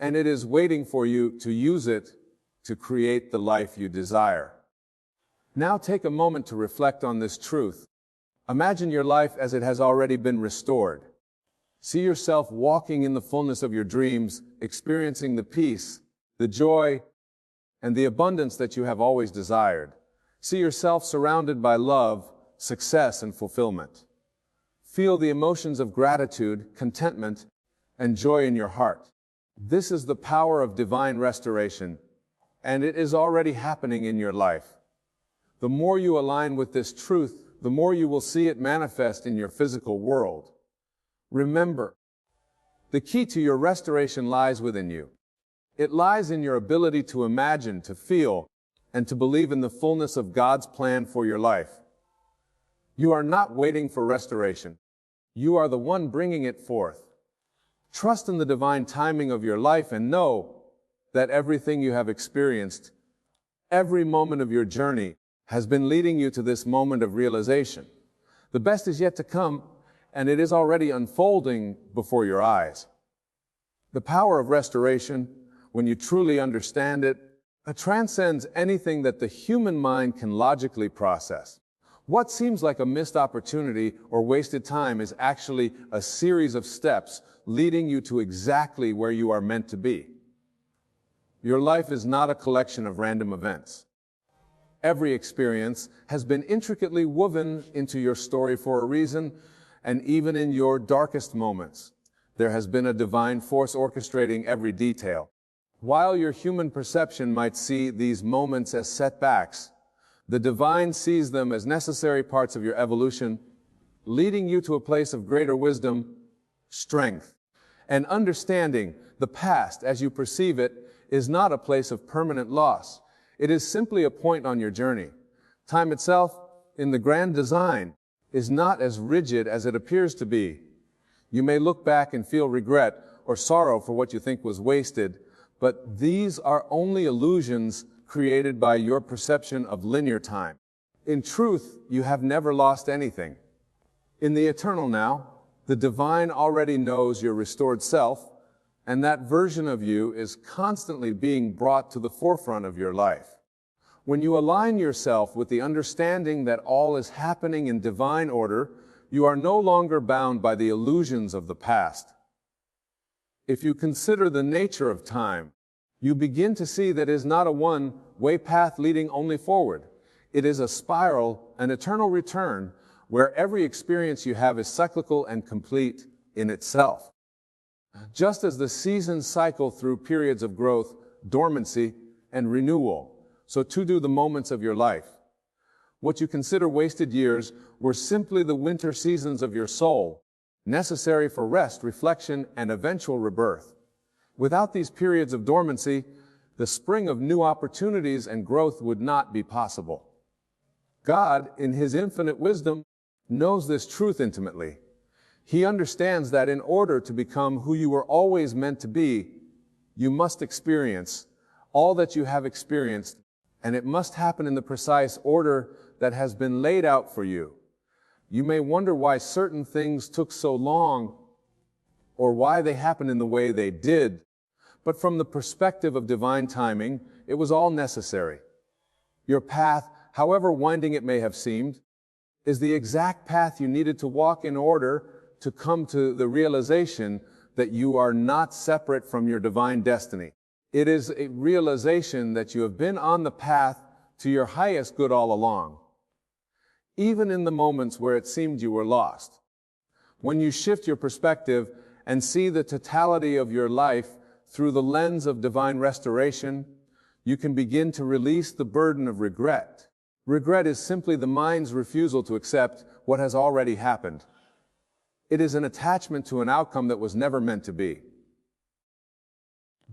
and it is waiting for you to use it to create the life you desire. Now take a moment to reflect on this truth. Imagine your life as it has already been restored. See yourself walking in the fullness of your dreams, experiencing the peace, the joy, and the abundance that you have always desired. See yourself surrounded by love, success, and fulfillment. Feel the emotions of gratitude, contentment, and joy in your heart. This is the power of divine restoration, and it is already happening in your life. The more you align with this truth, the more you will see it manifest in your physical world. Remember, the key to your restoration lies within you. It lies in your ability to imagine, to feel, and to believe in the fullness of God's plan for your life. You are not waiting for restoration. You are the one bringing it forth. Trust in the divine timing of your life and know that everything you have experienced, every moment of your journey, has been leading you to this moment of realization. The best is yet to come, and it is already unfolding before your eyes. The power of restoration, when you truly understand it, transcends anything that the human mind can logically process. What seems like a missed opportunity or wasted time is actually a series of steps leading you to exactly where you are meant to be. Your life is not a collection of random events. Every experience has been intricately woven into your story for a reason, and even in your darkest moments, there has been a divine force orchestrating every detail. While your human perception might see these moments as setbacks, The divine sees them as necessary parts of your evolution, leading you to a place of greater wisdom, strength, and understanding. The past, as you perceive it, is not a place of permanent loss. It is simply a point on your journey. Time itself, in the grand design, is not as rigid as it appears to be. You may look back and feel regret or sorrow for what you think was wasted, but these are only illusions created by your perception of linear time. In truth, you have never lost anything. In the eternal now, the divine already knows your restored self, and that version of you is constantly being brought to the forefront of your life. When you align yourself with the understanding that all is happening in divine order, you are no longer bound by the illusions of the past. If you consider the nature of time, you begin to see that it is not a one-way path leading only forward. It is a spiral, an eternal return, where every experience you have is cyclical and complete in itself. Just as the seasons cycle through periods of growth, dormancy, and renewal, so too do the moments of your life. What you consider wasted years were simply the winter seasons of your soul, necessary for rest, reflection, and eventual rebirth. Without these periods of dormancy, the spring of new opportunities and growth would not be possible. God, in His infinite wisdom, knows this truth intimately. He understands that in order to become who you were always meant to be, you must experience all that you have experienced, and it must happen in the precise order that has been laid out for you. You may wonder why certain things took so long, or why they happened in the way they did, but from the perspective of divine timing, it was all necessary. Your path, however winding it may have seemed, is the exact path you needed to walk in order to come to the realization that you are not separate from your divine destiny. It is a realization that you have been on the path to your highest good all along, even in the moments where it seemed you were lost. When you shift your perspective and see the totality of your life through the lens of divine restoration, you can begin to release the burden of regret. Regret is simply the mind's refusal to accept what has already happened. It is an attachment to an outcome that was never meant to be.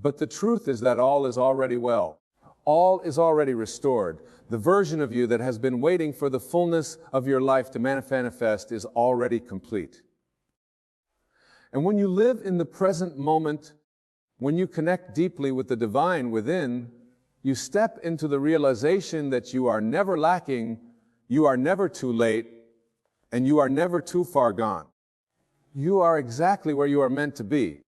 But the truth is that all is already well. All is already restored. The version of you that has been waiting for the fullness of your life to manifest is already complete. And when you live in the present moment, when you connect deeply with the divine within, you step into the realization that you are never lacking, you are never too late, and you are never too far gone. You are exactly where you are meant to be.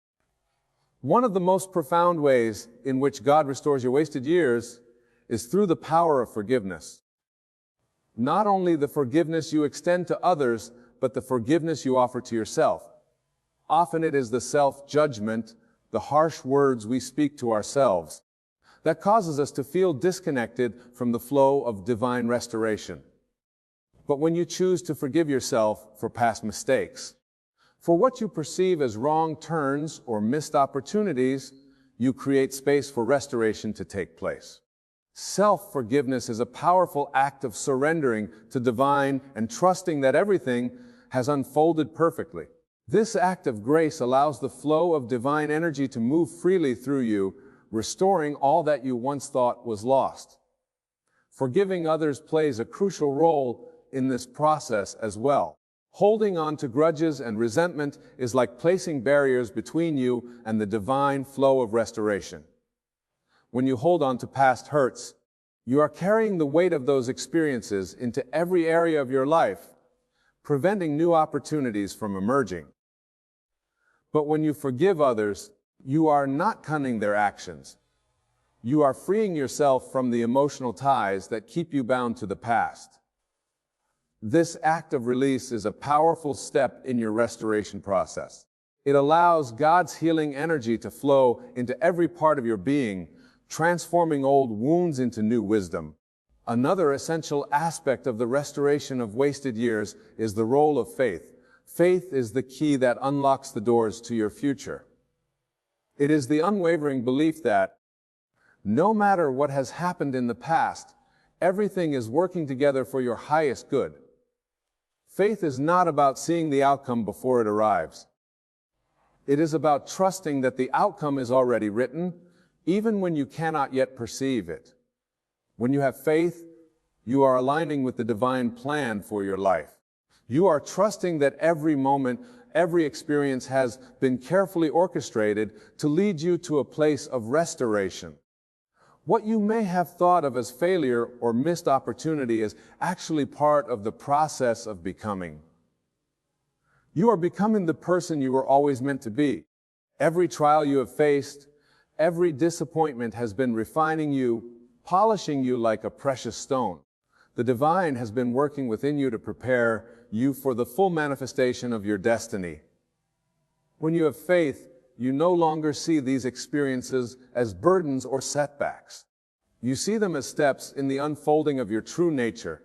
One of the most profound ways in which God restores your wasted years is through the power of forgiveness. Not only the forgiveness you extend to others, but the forgiveness you offer to yourself. Often it is the self-judgment, the harsh words we speak to ourselves, that causes us to feel disconnected from the flow of divine restoration. But when you choose to forgive yourself for past mistakes, for what you perceive as wrong turns or missed opportunities, you create space for restoration to take place. Self-forgiveness is a powerful act of surrendering to divine and trusting that everything has unfolded perfectly. This act of grace allows the flow of divine energy to move freely through you, restoring all that you once thought was lost. Forgiving others plays a crucial role in this process as well. Holding on to grudges and resentment is like placing barriers between you and the divine flow of restoration. When you hold on to past hurts, you are carrying the weight of those experiences into every area of your life, preventing new opportunities from emerging. But when you forgive others, you are not cunning their actions. You are freeing yourself from the emotional ties that keep you bound to the past. This act of release is a powerful step in your restoration process. It allows God's healing energy to flow into every part of your being, transforming old wounds into new wisdom. Another essential aspect of the restoration of wasted years is the role of faith. Faith is the key that unlocks the doors to your future. It is the unwavering belief that, no matter what has happened in the past, Everything is working together for your highest good. Faith is not about seeing the outcome before it arrives. It is about trusting that the outcome is already written, even when you cannot yet perceive it. When you have faith, you are aligning with the divine plan for your life. You are trusting that every moment, every experience has been carefully orchestrated to lead you to a place of restoration. What you may have thought of as failure or missed opportunity is actually part of the process of becoming. You are becoming the person you were always meant to be. Every trial you have faced, every disappointment has been refining you, polishing you like a precious stone. The divine has been working within you to prepare you for the full manifestation of your destiny. When you have faith, you no longer see these experiences as burdens or setbacks. You see them as steps in the unfolding of your true nature.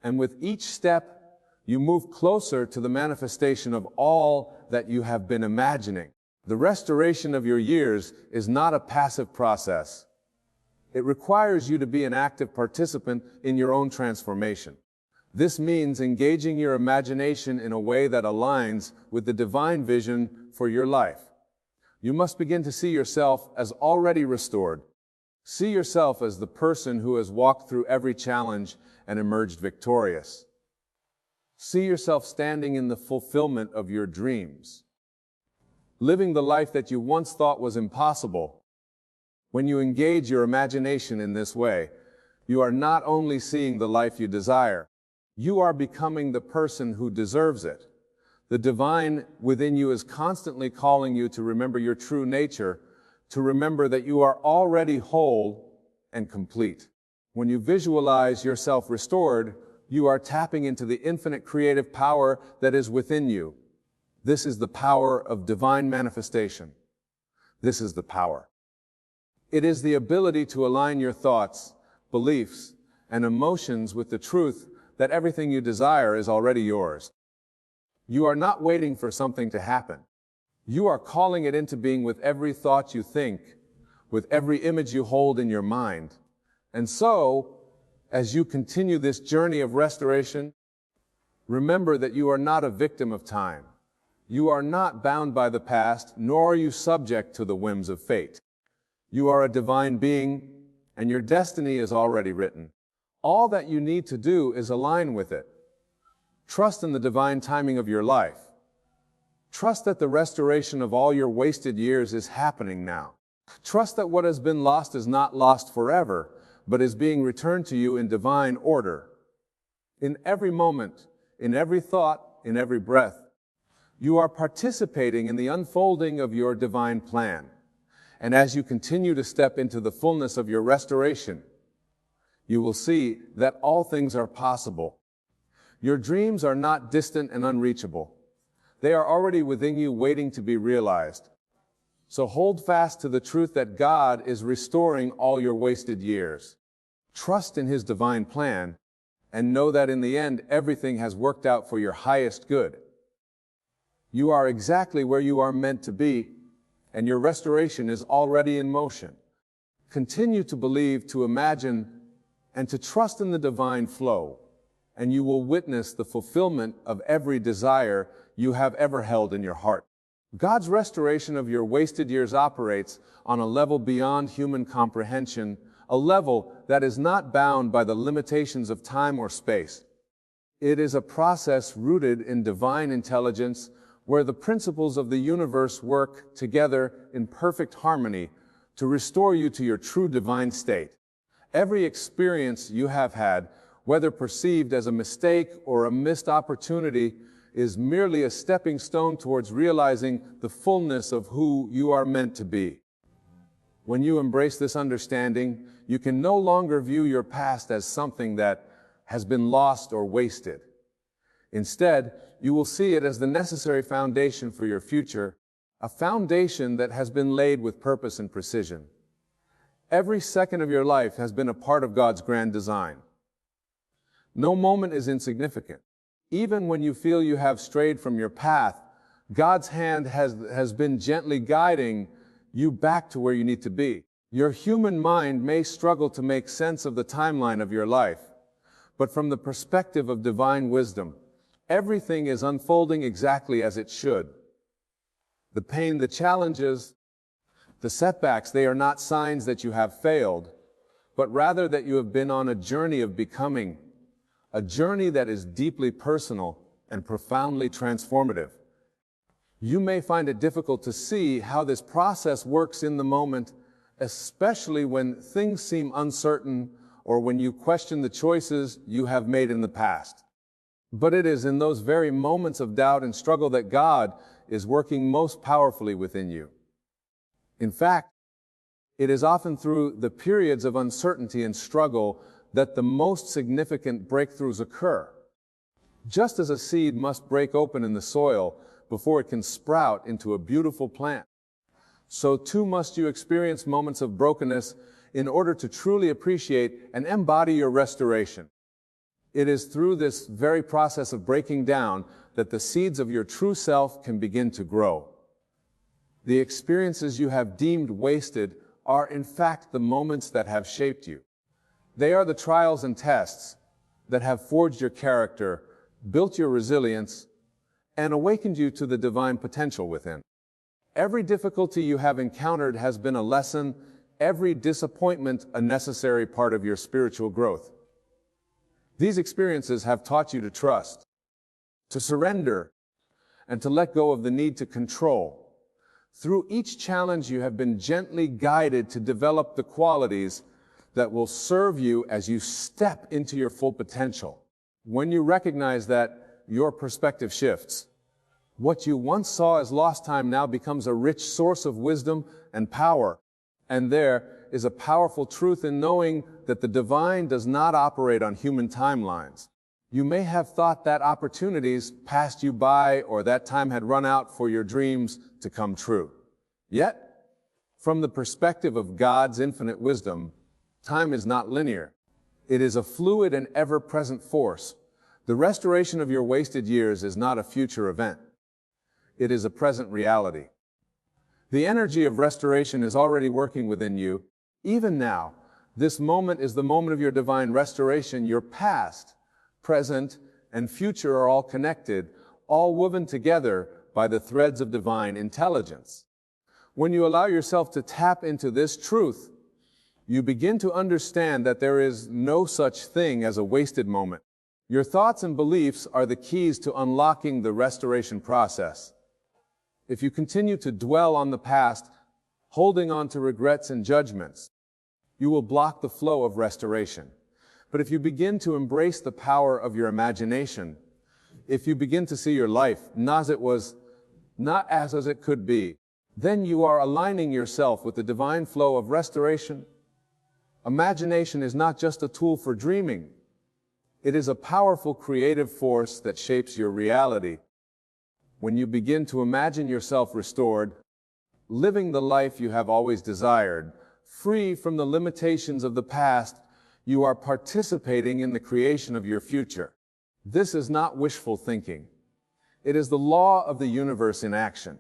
And with each step, you move closer to the manifestation of all that you have been imagining. The restoration of your years is not a passive process. It requires you to be an active participant in your own transformation. This means engaging your imagination in a way that aligns with the divine vision for your life. You must begin to see yourself as already restored. See yourself as the person who has walked through every challenge and emerged victorious. See yourself standing in the fulfillment of your dreams, living the life that you once thought was impossible. When you engage your imagination in this way, you are not only seeing the life you desire, you are becoming the person who deserves it. The divine within you is constantly calling you to remember your true nature, to remember that you are already whole and complete. When you visualize yourself restored, you are tapping into the infinite creative power that is within you. This is the power of divine manifestation. This is the power. It is the ability to align your thoughts, beliefs, and emotions with the truth that everything you desire is already yours. You are not waiting for something to happen. You are calling it into being with every thought you think, with every image you hold in your mind. And so, as you continue this journey of restoration, remember that you are not a victim of time. You are not bound by the past, nor are you subject to the whims of fate. You are a divine being, and your destiny is already written. All that you need to do is align with it. Trust in the divine timing of your life. Trust that the restoration of all your wasted years is happening now. Trust that what has been lost is not lost forever, but is being returned to you in divine order. In every moment, in every thought, in every breath, you are participating in the unfolding of your divine plan. And as you continue to step into the fullness of your restoration, you will see that all things are possible. Your dreams are not distant and unreachable. They are already within you, waiting to be realized. So hold fast to the truth that God is restoring all your wasted years. Trust in His divine plan, and know that in the end, everything has worked out for your highest good. You are exactly where you are meant to be, and your restoration is already in motion. Continue to believe, to imagine, and to trust in the divine flow, and you will witness the fulfillment of every desire you have ever held in your heart. God's restoration of your wasted years operates on a level beyond human comprehension, a level that is not bound by the limitations of time or space. It is a process rooted in divine intelligence, where the principles of the universe work together in perfect harmony to restore you to your true divine state. Every experience you have had, whether perceived as a mistake or a missed opportunity, is merely a stepping stone towards realizing the fullness of who you are meant to be. When you embrace this understanding, you can no longer view your past as something that has been lost or wasted. Instead, you will see it as the necessary foundation for your future, a foundation that has been laid with purpose and precision. Every second of your life has been a part of God's grand design. No moment is insignificant. Even when you feel you have strayed from your path, God's hand has been gently guiding you back to where you need to be. Your human mind may struggle to make sense of the timeline of your life, but from the perspective of divine wisdom, everything is unfolding exactly as it should. The pain, the challenges, the setbacks, they are not signs that you have failed, but rather that you have been on a journey of becoming, a journey that is deeply personal and profoundly transformative. You may find it difficult to see how this process works in the moment, especially when things seem uncertain or when you question the choices you have made in the past. But it is in those very moments of doubt and struggle that God is working most powerfully within you. In fact, it is often through the periods of uncertainty and struggle that the most significant breakthroughs occur. Just as a seed must break open in the soil before it can sprout into a beautiful plant, so too must you experience moments of brokenness in order to truly appreciate and embody your restoration. It is through this very process of breaking down that the seeds of your true self can begin to grow. The experiences you have deemed wasted are in fact the moments that have shaped you. They are the trials and tests that have forged your character, built your resilience, and awakened you to the divine potential within. Every difficulty you have encountered has been a lesson, every disappointment a necessary part of your spiritual growth. These experiences have taught you to trust, to surrender, and to let go of the need to control. Through each challenge, you have been gently guided to develop the qualities that will serve you as you step into your full potential. When you recognize that, your perspective shifts. What you once saw as lost time now becomes a rich source of wisdom and power. And there is a powerful truth in knowing that the divine does not operate on human timelines. You may have thought that opportunities passed you by or that time had run out for your dreams to come true. Yet, from the perspective of God's infinite wisdom, time is not linear. It is a fluid and ever-present force. The restoration of your wasted years is not a future event. It is a present reality. The energy of restoration is already working within you. Even now, this moment is the moment of your divine restoration. Your past, present, and future are all connected, all woven together by the threads of divine intelligence. When you allow yourself to tap into this truth, you begin to understand that there is no such thing as a wasted moment. Your thoughts and beliefs are the keys to unlocking the restoration process. If you continue to dwell on the past, holding on to regrets and judgments, you will block the flow of restoration. But if you begin to embrace the power of your imagination, if you begin to see your life not as it was, not as it could be, then you are aligning yourself with the divine flow of restoration. Imagination is not just a tool for dreaming. It is a powerful creative force that shapes your reality. When you begin to imagine yourself restored, living the life you have always desired, free from the limitations of the past, you are participating in the creation of your future. This is not wishful thinking. It is the law of the universe in action.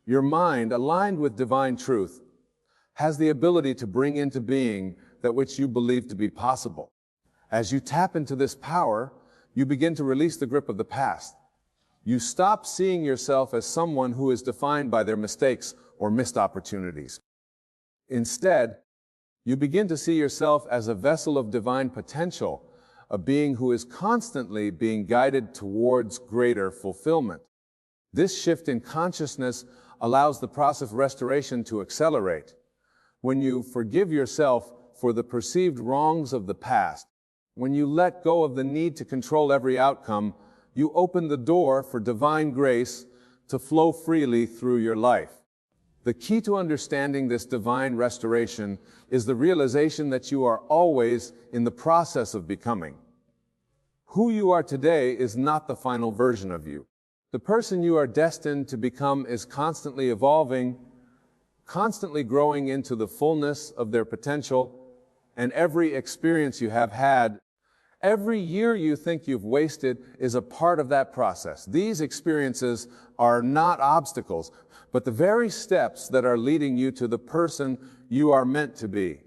Your mind, aligned with divine truth, has the ability to bring into being that which you believe to be possible. As you tap into this power, you begin to release the grip of the past. You stop seeing yourself as someone who is defined by their mistakes or missed opportunities. Instead, you begin to see yourself as a vessel of divine potential, a being who is constantly being guided towards greater fulfillment. This shift in consciousness allows the process of restoration to accelerate. When you forgive yourself for the perceived wrongs of the past, when you let go of the need to control every outcome, you open the door for divine grace to flow freely through your life. The key to understanding this divine restoration is the realization that you are always in the process of becoming. Who you are today is not the final version of you. The person you are destined to become is constantly evolving, constantly growing into the fullness of their potential, and every experience you have had, every year you think you've wasted is a part of that process. These experiences are not obstacles, but the very steps that are leading you to the person you are meant to be.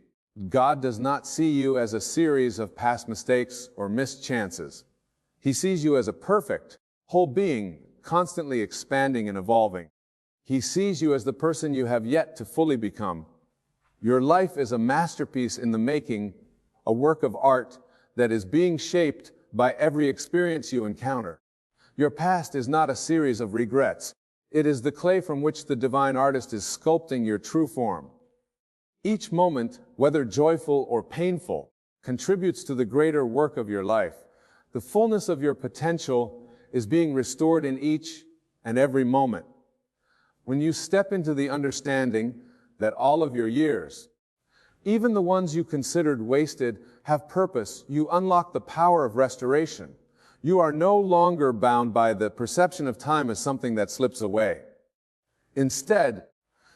God does not see you as a series of past mistakes or missed chances. He sees you as a perfect, whole being, constantly expanding and evolving. He sees you as the person you have yet to fully become. Your life is a masterpiece in the making, a work of art that is being shaped by every experience you encounter. Your past is not a series of regrets. It is the clay from which the divine artist is sculpting your true form. Each moment, whether joyful or painful, contributes to the greater work of your life. The fullness of your potential is being restored in each and every moment. When you step into the understanding that all of your years, even the ones you considered wasted, have purpose, you unlock the power of restoration. You are no longer bound by the perception of time as something that slips away. Instead,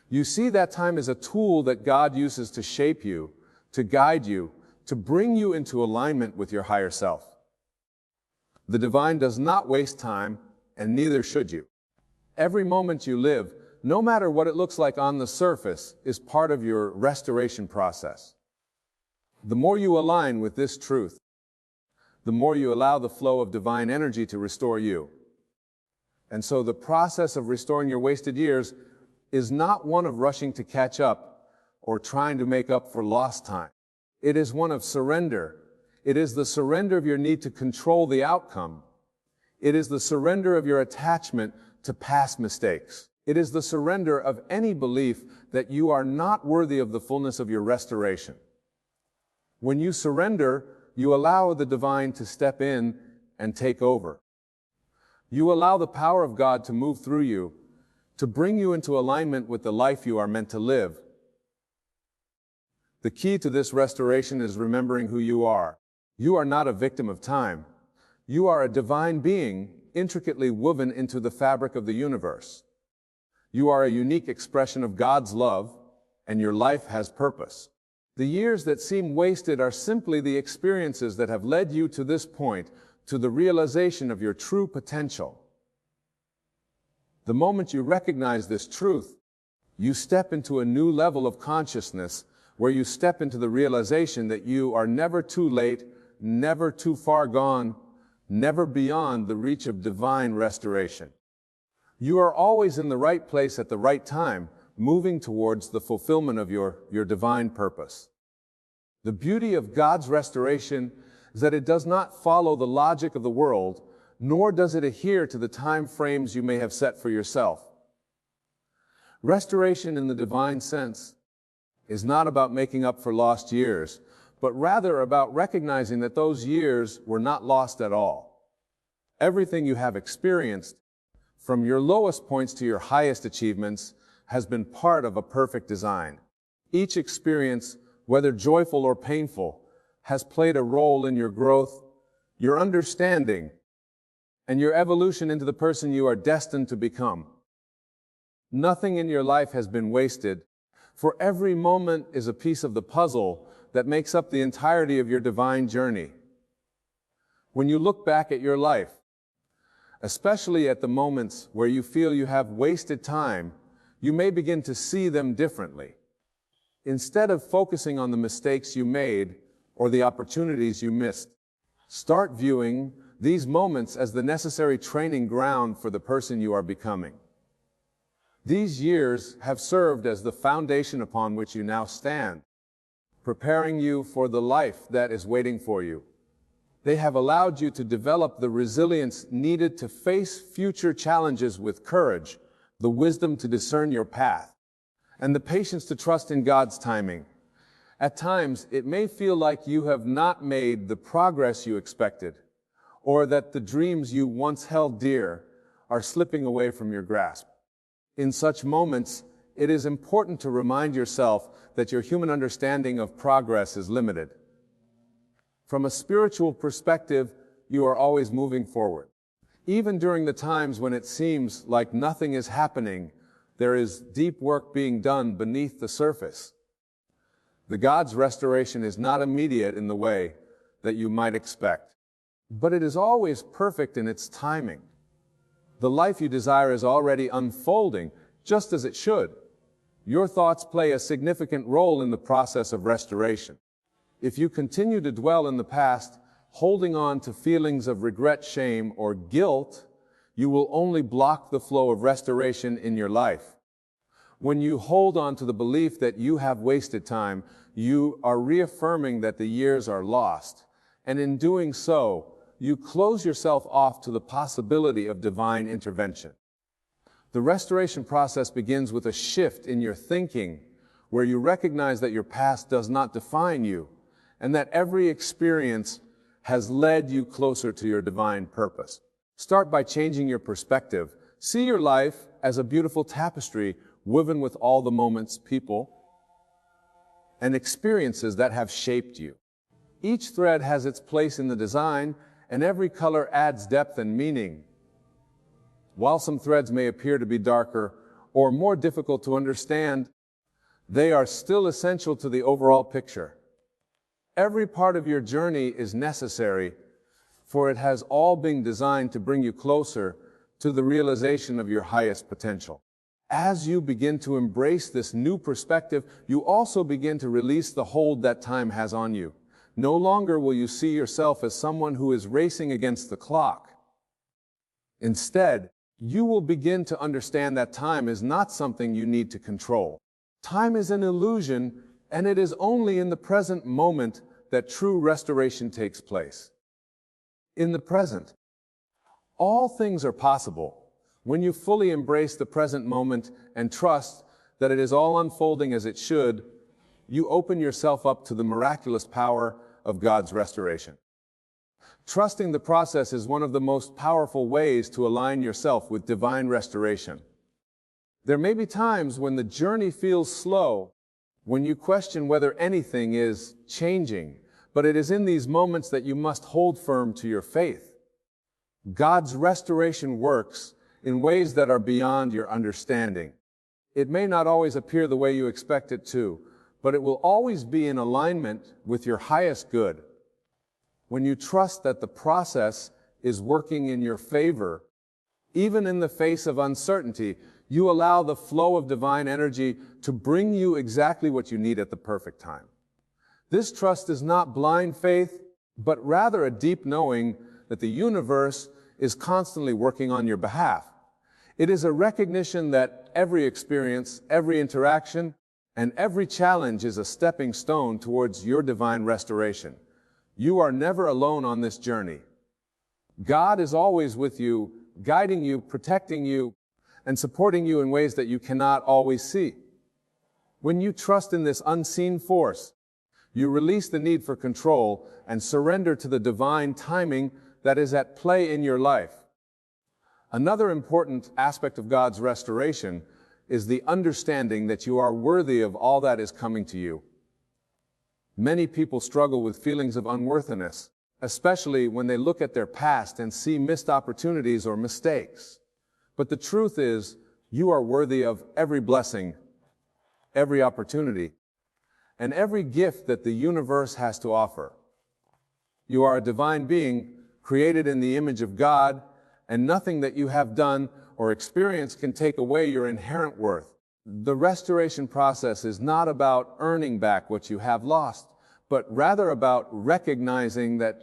you see that time as a tool that God uses to shape you, to guide you, to bring you into alignment with your higher self. The divine does not waste time, and neither should you. Every moment you live, no matter what it looks like on the surface, is part of your restoration process. The more you align with this truth, the more you allow the flow of divine energy to restore you. And so the process of restoring your wasted years is not one of rushing to catch up or trying to make up for lost time. It is one of surrender. It is the surrender of your need to control the outcome. It is the surrender of your attachment to past mistakes. It is the surrender of any belief that you are not worthy of the fullness of your restoration. When you surrender, you allow the divine to step in and take over. You allow the power of God to move through you, to bring you into alignment with the life you are meant to live. The key to this restoration is remembering who you are. You are not a victim of time. You are a divine being, intricately woven into the fabric of the universe. You are a unique expression of God's love, and your life has purpose. The years that seem wasted are simply the experiences that have led you to this point, to the realization of your true potential. The moment you recognize this truth, you step into a new level of consciousness where you step into the realization that you are never too late, never too far gone, never beyond the reach of divine restoration. You are always in the right place at the right time, moving towards the fulfillment of your divine purpose. The beauty of God's restoration is that it does not follow the logic of the world, nor does it adhere to the time frames you may have set for yourself. Restoration in the divine sense is not about making up for lost years, but rather about recognizing that those years were not lost at all. Everything you have experienced, from your lowest points to your highest achievements, has been part of a perfect design. Each experience, whether joyful or painful, has played a role in your growth, your understanding, and your evolution into the person you are destined to become. Nothing in your life has been wasted, for every moment is a piece of the puzzle that makes up the entirety of your divine journey. When you look back at your life, especially at the moments where you feel you have wasted time, you may begin to see them differently. Instead of focusing on the mistakes you made or the opportunities you missed, start viewing these moments as the necessary training ground for the person you are becoming. These years have served as the foundation upon which you now stand, preparing you for the life that is waiting for you. They have allowed you to develop the resilience needed to face future challenges with courage, the wisdom to discern your path, and the patience to trust in God's timing. At times, it may feel like you have not made the progress you expected, or that the dreams you once held dear are slipping away from your grasp. In such moments, it is important to remind yourself that your human understanding of progress is limited. From a spiritual perspective, you are always moving forward. Even during the times when it seems like nothing is happening, there is deep work being done beneath the surface. The God's restoration is not immediate in the way that you might expect, but it is always perfect in its timing. The life you desire is already unfolding, just as it should. Your thoughts play a significant role in the process of restoration. If you continue to dwell in the past, holding on to feelings of regret, shame, or guilt, you will only block the flow of restoration in your life. When you hold on to the belief that you have wasted time, you are reaffirming that the years are lost. And in doing so, you close yourself off to the possibility of divine intervention. The restoration process begins with a shift in your thinking, where you recognize that your past does not define you, and that every experience has led you closer to your divine purpose. Start by changing your perspective. See your life as a beautiful tapestry woven with all the moments, people, and experiences that have shaped you. Each thread has its place in the design, and every color adds depth and meaning. While some threads may appear to be darker or more difficult to understand, they are still essential to the overall picture. Every part of your journey is necessary, for it has all been designed to bring you closer to the realization of your highest potential. As you begin to embrace this new perspective, you also begin to release the hold that time has on you. No longer will you see yourself as someone who is racing against the clock. Instead, you will begin to understand that time is not something you need to control. Time is an illusion, and it is only in the present moment that true restoration takes place. In the present, all things are possible. When you fully embrace the present moment and trust that it is all unfolding as it should, you open yourself up to the miraculous power of God's restoration. Trusting the process is one of the most powerful ways to align yourself with divine restoration. There may be times when the journey feels slow, when you question whether anything is changing, but it is in these moments that you must hold firm to your faith. God's restoration works in ways that are beyond your understanding. It may not always appear the way you expect it to, but it will always be in alignment with your highest good. When you trust that the process is working in your favor, even in the face of uncertainty, you allow the flow of divine energy to bring you exactly what you need at the perfect time. This trust is not blind faith, but rather a deep knowing that the universe is constantly working on your behalf. It is a recognition that every experience, every interaction, and every challenge is a stepping stone towards your divine restoration. You are never alone on this journey. God is always with you, guiding you, protecting you, and supporting you in ways that you cannot always see. When you trust in this unseen force, you release the need for control and surrender to the divine timing that is at play in your life. Another important aspect of God's restoration is the understanding that you are worthy of all that is coming to you. Many people struggle with feelings of unworthiness, especially when they look at their past and see missed opportunities or mistakes. But the truth is, you are worthy of every blessing, every opportunity, and every gift that the universe has to offer. You are a divine being, created in the image of God, and nothing that you have done or experienced can take away your inherent worth. The restoration process is not about earning back what you have lost, but rather about recognizing that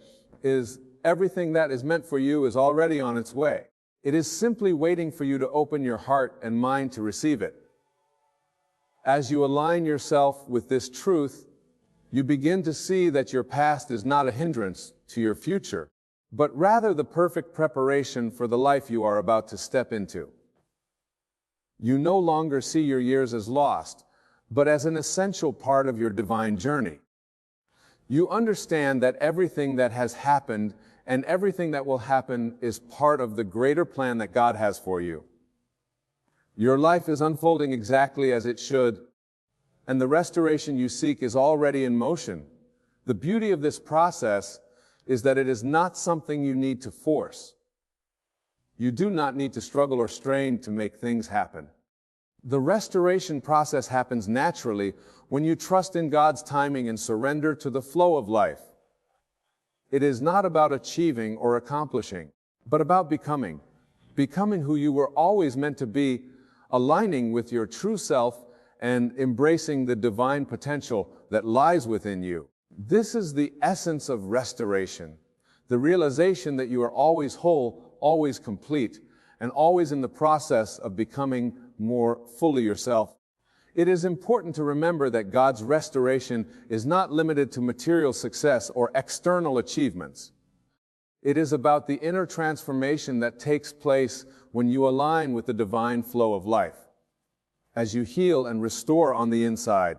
everything that is meant for you is already on its way. It is simply waiting for you to open your heart and mind to receive it. As you align yourself with this truth, you begin to see that your past is not a hindrance to your future, but rather the perfect preparation for the life you are about to step into. You no longer see your years as lost, but as an essential part of your divine journey. You understand that everything that has happened and everything that will happen is part of the greater plan that God has for you. Your life is unfolding exactly as it should, and the restoration you seek is already in motion. The beauty of this process is that it is not something you need to force. You do not need to struggle or strain to make things happen. The restoration process happens naturally when you trust in God's timing and surrender to the flow of life. It is not about achieving or accomplishing, but about becoming who you were always meant to be, aligning with your true self and embracing the divine potential that lies within you. This is the essence of restoration, the realization that you are always whole, always complete, and always in the process of becoming more fully yourself. It is important to remember that God's restoration is not limited to material success or external achievements. It is about the inner transformation that takes place when you align with the divine flow of life. As you heal and restore on the inside,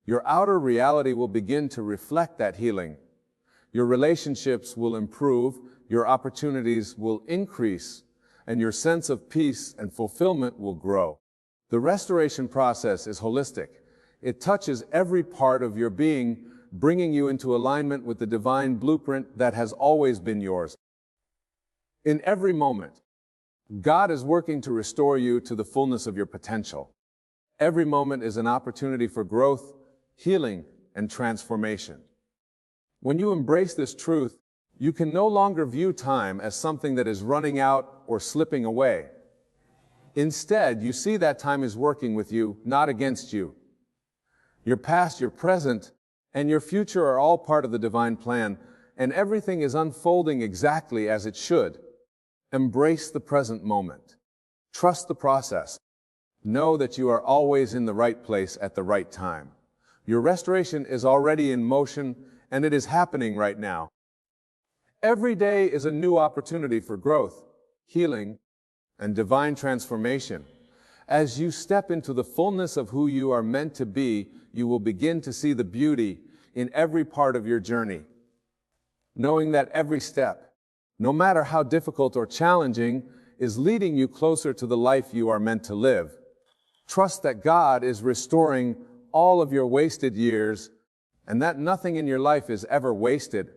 your outer reality will begin to reflect that healing. Your relationships will improve, your opportunities will increase, and your sense of peace and fulfillment will grow. The restoration process is holistic. It touches every part of your being, bringing you into alignment with the divine blueprint that has always been yours. In every moment, God is working to restore you to the fullness of your potential. Every moment is an opportunity for growth, healing, and transformation. When you embrace this truth, you can no longer view time as something that is running out or slipping away. Instead, you see that time is working with you, not against you. Your past, your present, and your future are all part of the divine plan, and everything is unfolding exactly as it should. Embrace the present moment. Trust the process. Know that you are always in the right place at the right time. Your restoration is already in motion, and it is happening right now. Every day is a new opportunity for growth, healing, and divine transformation. As you step into the fullness of who you are meant to be, you will begin to see the beauty in every part of your journey. Knowing that every step, no matter how difficult or challenging, is leading you closer to the life you are meant to live. Trust that God is restoring all of your wasted years, and that nothing in your life is ever wasted.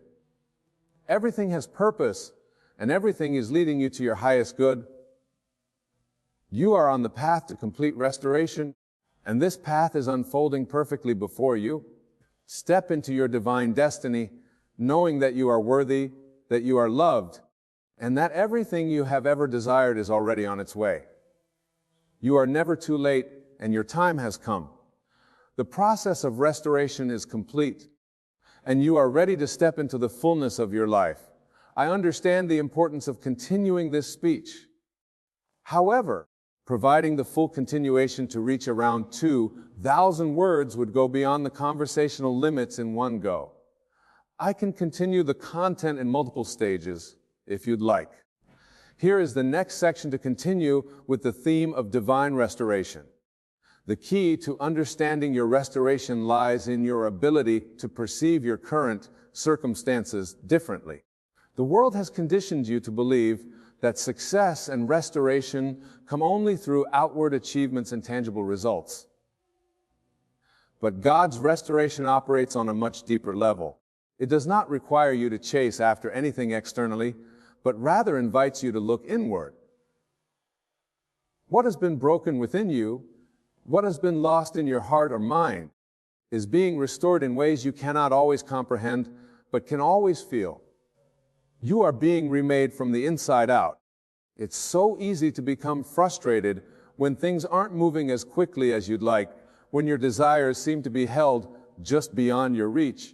Everything has purpose, and everything is leading you to your highest good. You are on the path to complete restoration, and this path is unfolding perfectly before you. Step into your divine destiny, knowing that you are worthy, that you are loved, and that everything you have ever desired is already on its way. You are never too late, and your time has come. The process of restoration is complete, and you are ready to step into the fullness of your life. I understand the importance of continuing this speech. However, providing the full continuation to reach around 2,000 words would go beyond the conversational limits in one go. I can continue the content in multiple stages, if you'd like. Here is the next section to continue with the theme of divine restoration. The key to understanding your restoration lies in your ability to perceive your current circumstances differently. The world has conditioned you to believe that success and restoration come only through outward achievements and tangible results. But God's restoration operates on a much deeper level. It does not require you to chase after anything externally, but rather invites you to look inward. What has been broken within you, what has been lost in your heart or mind, is being restored in ways you cannot always comprehend, but can always feel. You are being remade from the inside out. It's so easy to become frustrated when things aren't moving as quickly as you'd like, when your desires seem to be held just beyond your reach.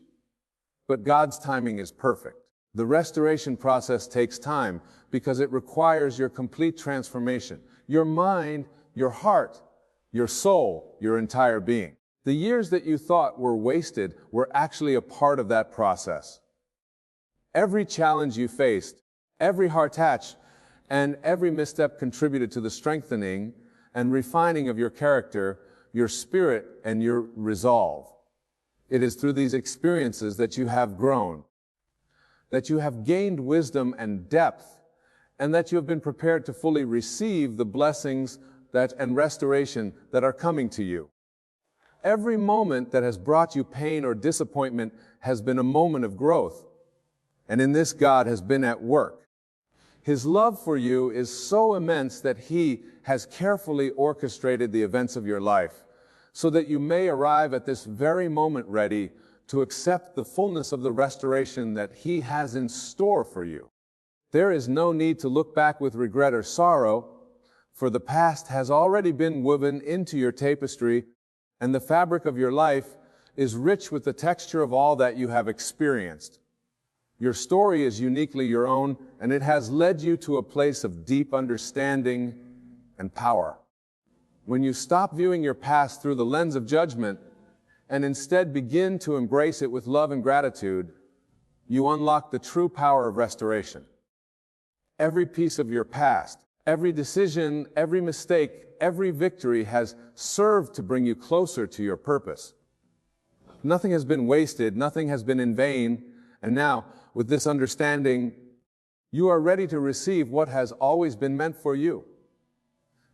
But God's timing is perfect. The restoration process takes time because it requires your complete transformation. Your mind, your heart, your soul, your entire being. The years that you thought were wasted were actually a part of that process. Every challenge you faced, every hard patch, and every misstep contributed to the strengthening and refining of your character, your spirit, and your resolve. It is through these experiences that you have grown, that you have gained wisdom and depth, and that you have been prepared to fully receive the blessings and restoration that are coming to you. Every moment that has brought you pain or disappointment has been a moment of growth. And in this, God has been at work. His love for you is so immense that He has carefully orchestrated the events of your life so that you may arrive at this very moment ready to accept the fullness of the restoration that He has in store for you. There is no need to look back with regret or sorrow, for the past has already been woven into your tapestry And the fabric of your life is rich with the texture of all that you have experienced. Your story is uniquely your own, and it has led you to a place of deep understanding and power. When you stop viewing your past through the lens of judgment and instead begin to embrace it with love and gratitude, you unlock the true power of restoration. Every piece of your past, every decision, every mistake, every victory has served to bring you closer to your purpose. Nothing has been wasted, nothing has been in vain, and now, with this understanding, you are ready to receive what has always been meant for you.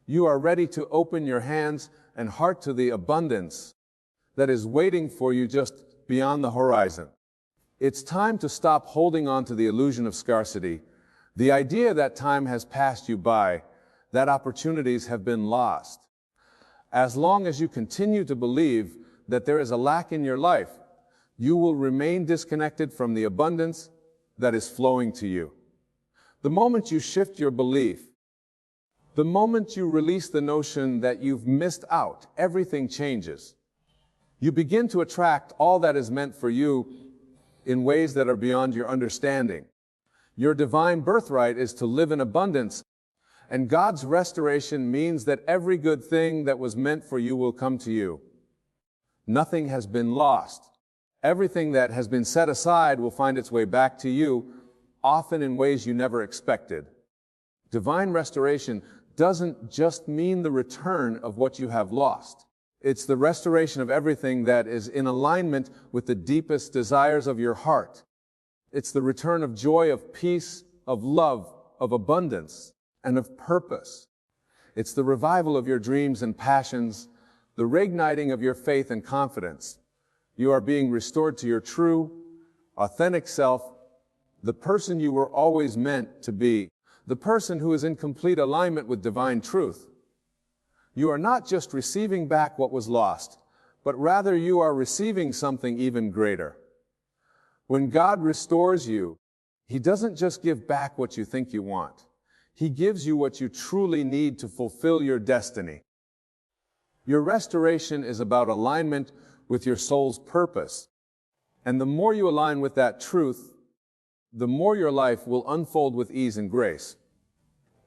You are ready to open your hands and heart to the abundance that is waiting for you just beyond the horizon. It's time to stop holding on to the illusion of scarcity, the idea that time has passed you by, that opportunities have been lost. As long as you continue to believe that there is a lack in your life, you will remain disconnected from the abundance that is flowing to you. The moment you shift your belief, the moment you release the notion that you've missed out, everything changes. You begin to attract all that is meant for you in ways that are beyond your understanding. Your divine birthright is to live in abundance, and God's restoration means that every good thing that was meant for you will come to you. Nothing has been lost. Everything that has been set aside will find its way back to you, often in ways you never expected. Divine restoration doesn't just mean the return of what you have lost. It's the restoration of everything that is in alignment with the deepest desires of your heart. It's the return of joy, of peace, of love, of abundance, and of purpose. It's the revival of your dreams and passions, the reigniting of your faith and confidence. You are being restored to your true, authentic self, the person you were always meant to be, the person who is in complete alignment with divine truth. You are not just receiving back what was lost, but rather you are receiving something even greater. When God restores you, He doesn't just give back what you think you want. He gives you what you truly need to fulfill your destiny. Your restoration is about alignment with your soul's purpose. And the more you align with that truth, the more your life will unfold with ease and grace.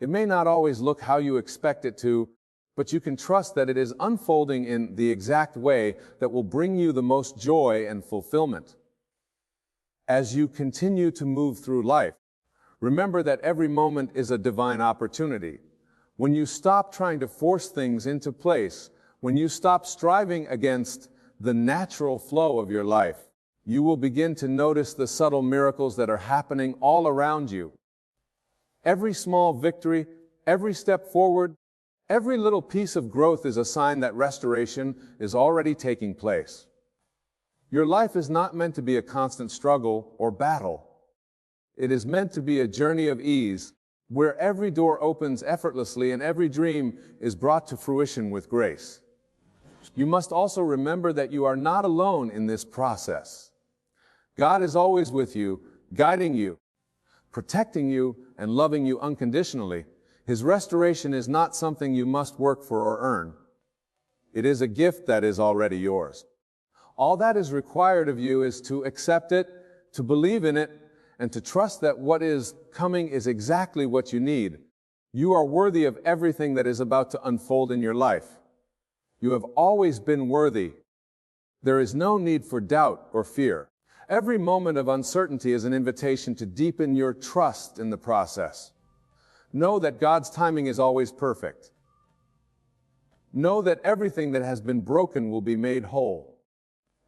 It may not always look how you expect it to, but you can trust that it is unfolding in the exact way that will bring you the most joy and fulfillment. As you continue to move through life, remember that every moment is a divine opportunity. When you stop trying to force things into place, when you stop striving against the natural flow of your life, you will begin to notice the subtle miracles that are happening all around you. Every small victory, every step forward, every little piece of growth is a sign that restoration is already taking place. Your life is not meant to be a constant struggle or battle. It is meant to be a journey of ease, where every door opens effortlessly and every dream is brought to fruition with grace. You must also remember that you are not alone in this process. God is always with you, guiding you, protecting you, and loving you unconditionally. His restoration is not something you must work for or earn. It is a gift that is already yours. All that is required of you is to accept it, to believe in it, and to trust that what is coming is exactly what you need. You are worthy of everything that is about to unfold in your life. You have always been worthy. There is no need for doubt or fear. Every moment of uncertainty is an invitation to deepen your trust in the process. Know that God's timing is always perfect. Know that everything that has been broken will be made whole.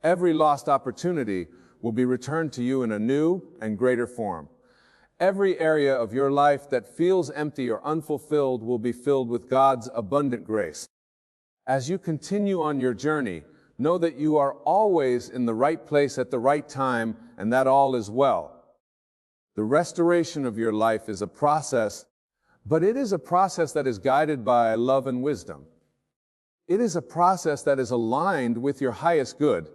Every lost opportunity will be returned to you in a new and greater form. Every area of your life that feels empty or unfulfilled will be filled with God's abundant grace. As you continue on your journey, know that you are always in the right place at the right time, and that all is well. The restoration of your life is a process, but it is a process that is guided by love and wisdom. It is a process that is aligned with your highest good,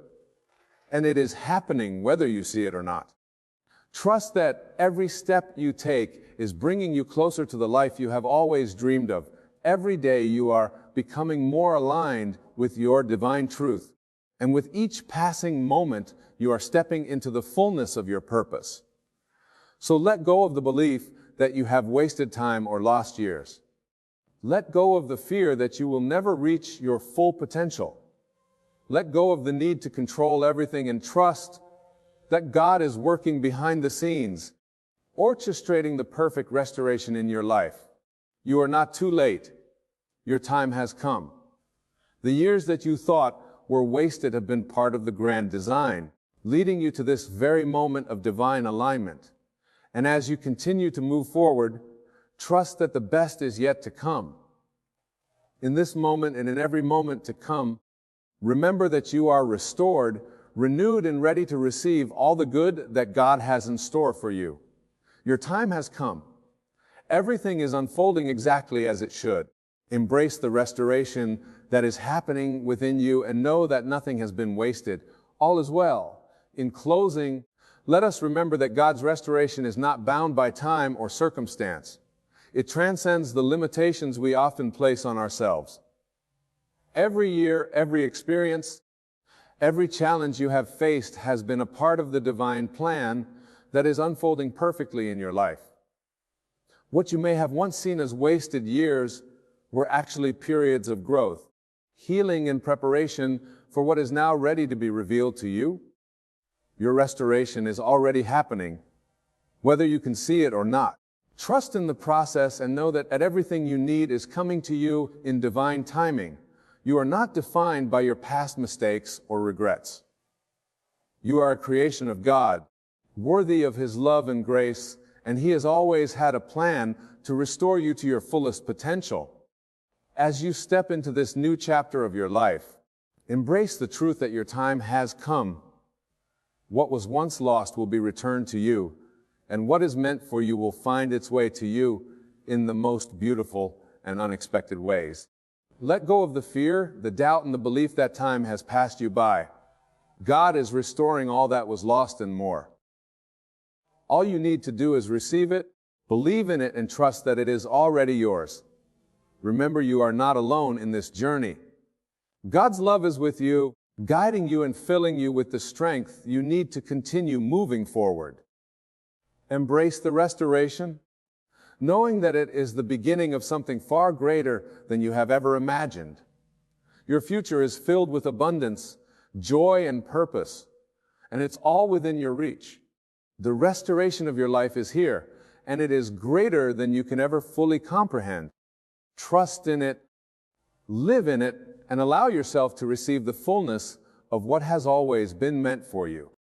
and it is happening whether you see it or not. Trust that every step you take is bringing you closer to the life you have always dreamed of. Every day you are becoming more aligned with your divine truth. And with each passing moment, you are stepping into the fullness of your purpose. So let go of the belief that you have wasted time or lost years. Let go of the fear that you will never reach your full potential. Let go of the need to control everything and trust that God is working behind the scenes, orchestrating the perfect restoration in your life. You are not too late. Your time has come. The years that you thought were wasted have been part of the grand design, leading you to this very moment of divine alignment. And as you continue to move forward, trust that the best is yet to come. In this moment and in every moment to come, remember that you are restored, renewed, and ready to receive all the good that God has in store for you. Your time has come. Everything is unfolding exactly as it should. Embrace the restoration that is happening within you and know that nothing has been wasted. All is well. In closing, let us remember that God's restoration is not bound by time or circumstance. It transcends the limitations we often place on ourselves. Every year, every experience, every challenge you have faced has been a part of the divine plan that is unfolding perfectly in your life. What you may have once seen as wasted years were actually periods of growth, healing, and preparation for what is now ready to be revealed to you. Your restoration is already happening, whether you can see it or not. Trust in the process and know that everything you need is coming to you in divine timing. You are not defined by your past mistakes or regrets. You are a creation of God, worthy of His love and grace, and He has always had a plan to restore you to your fullest potential. As you step into this new chapter of your life, embrace the truth that your time has come. What was once lost will be returned to you, and what is meant for you will find its way to you in the most beautiful and unexpected ways. Let go of the fear, the doubt, and the belief that time has passed you by. God is restoring all that was lost and more. All you need to do is receive it, believe in it, and trust that it is already yours. Remember, you are not alone in this journey. God's love is with you, guiding you and filling you with the strength you need to continue moving forward. Embrace the restoration, knowing that it is the beginning of something far greater than you have ever imagined. Your future is filled with abundance, joy, and purpose, and it's all within your reach. The restoration of your life is here, and it is greater than you can ever fully comprehend. Trust in it, live in it, and allow yourself to receive the fullness of what has always been meant for you.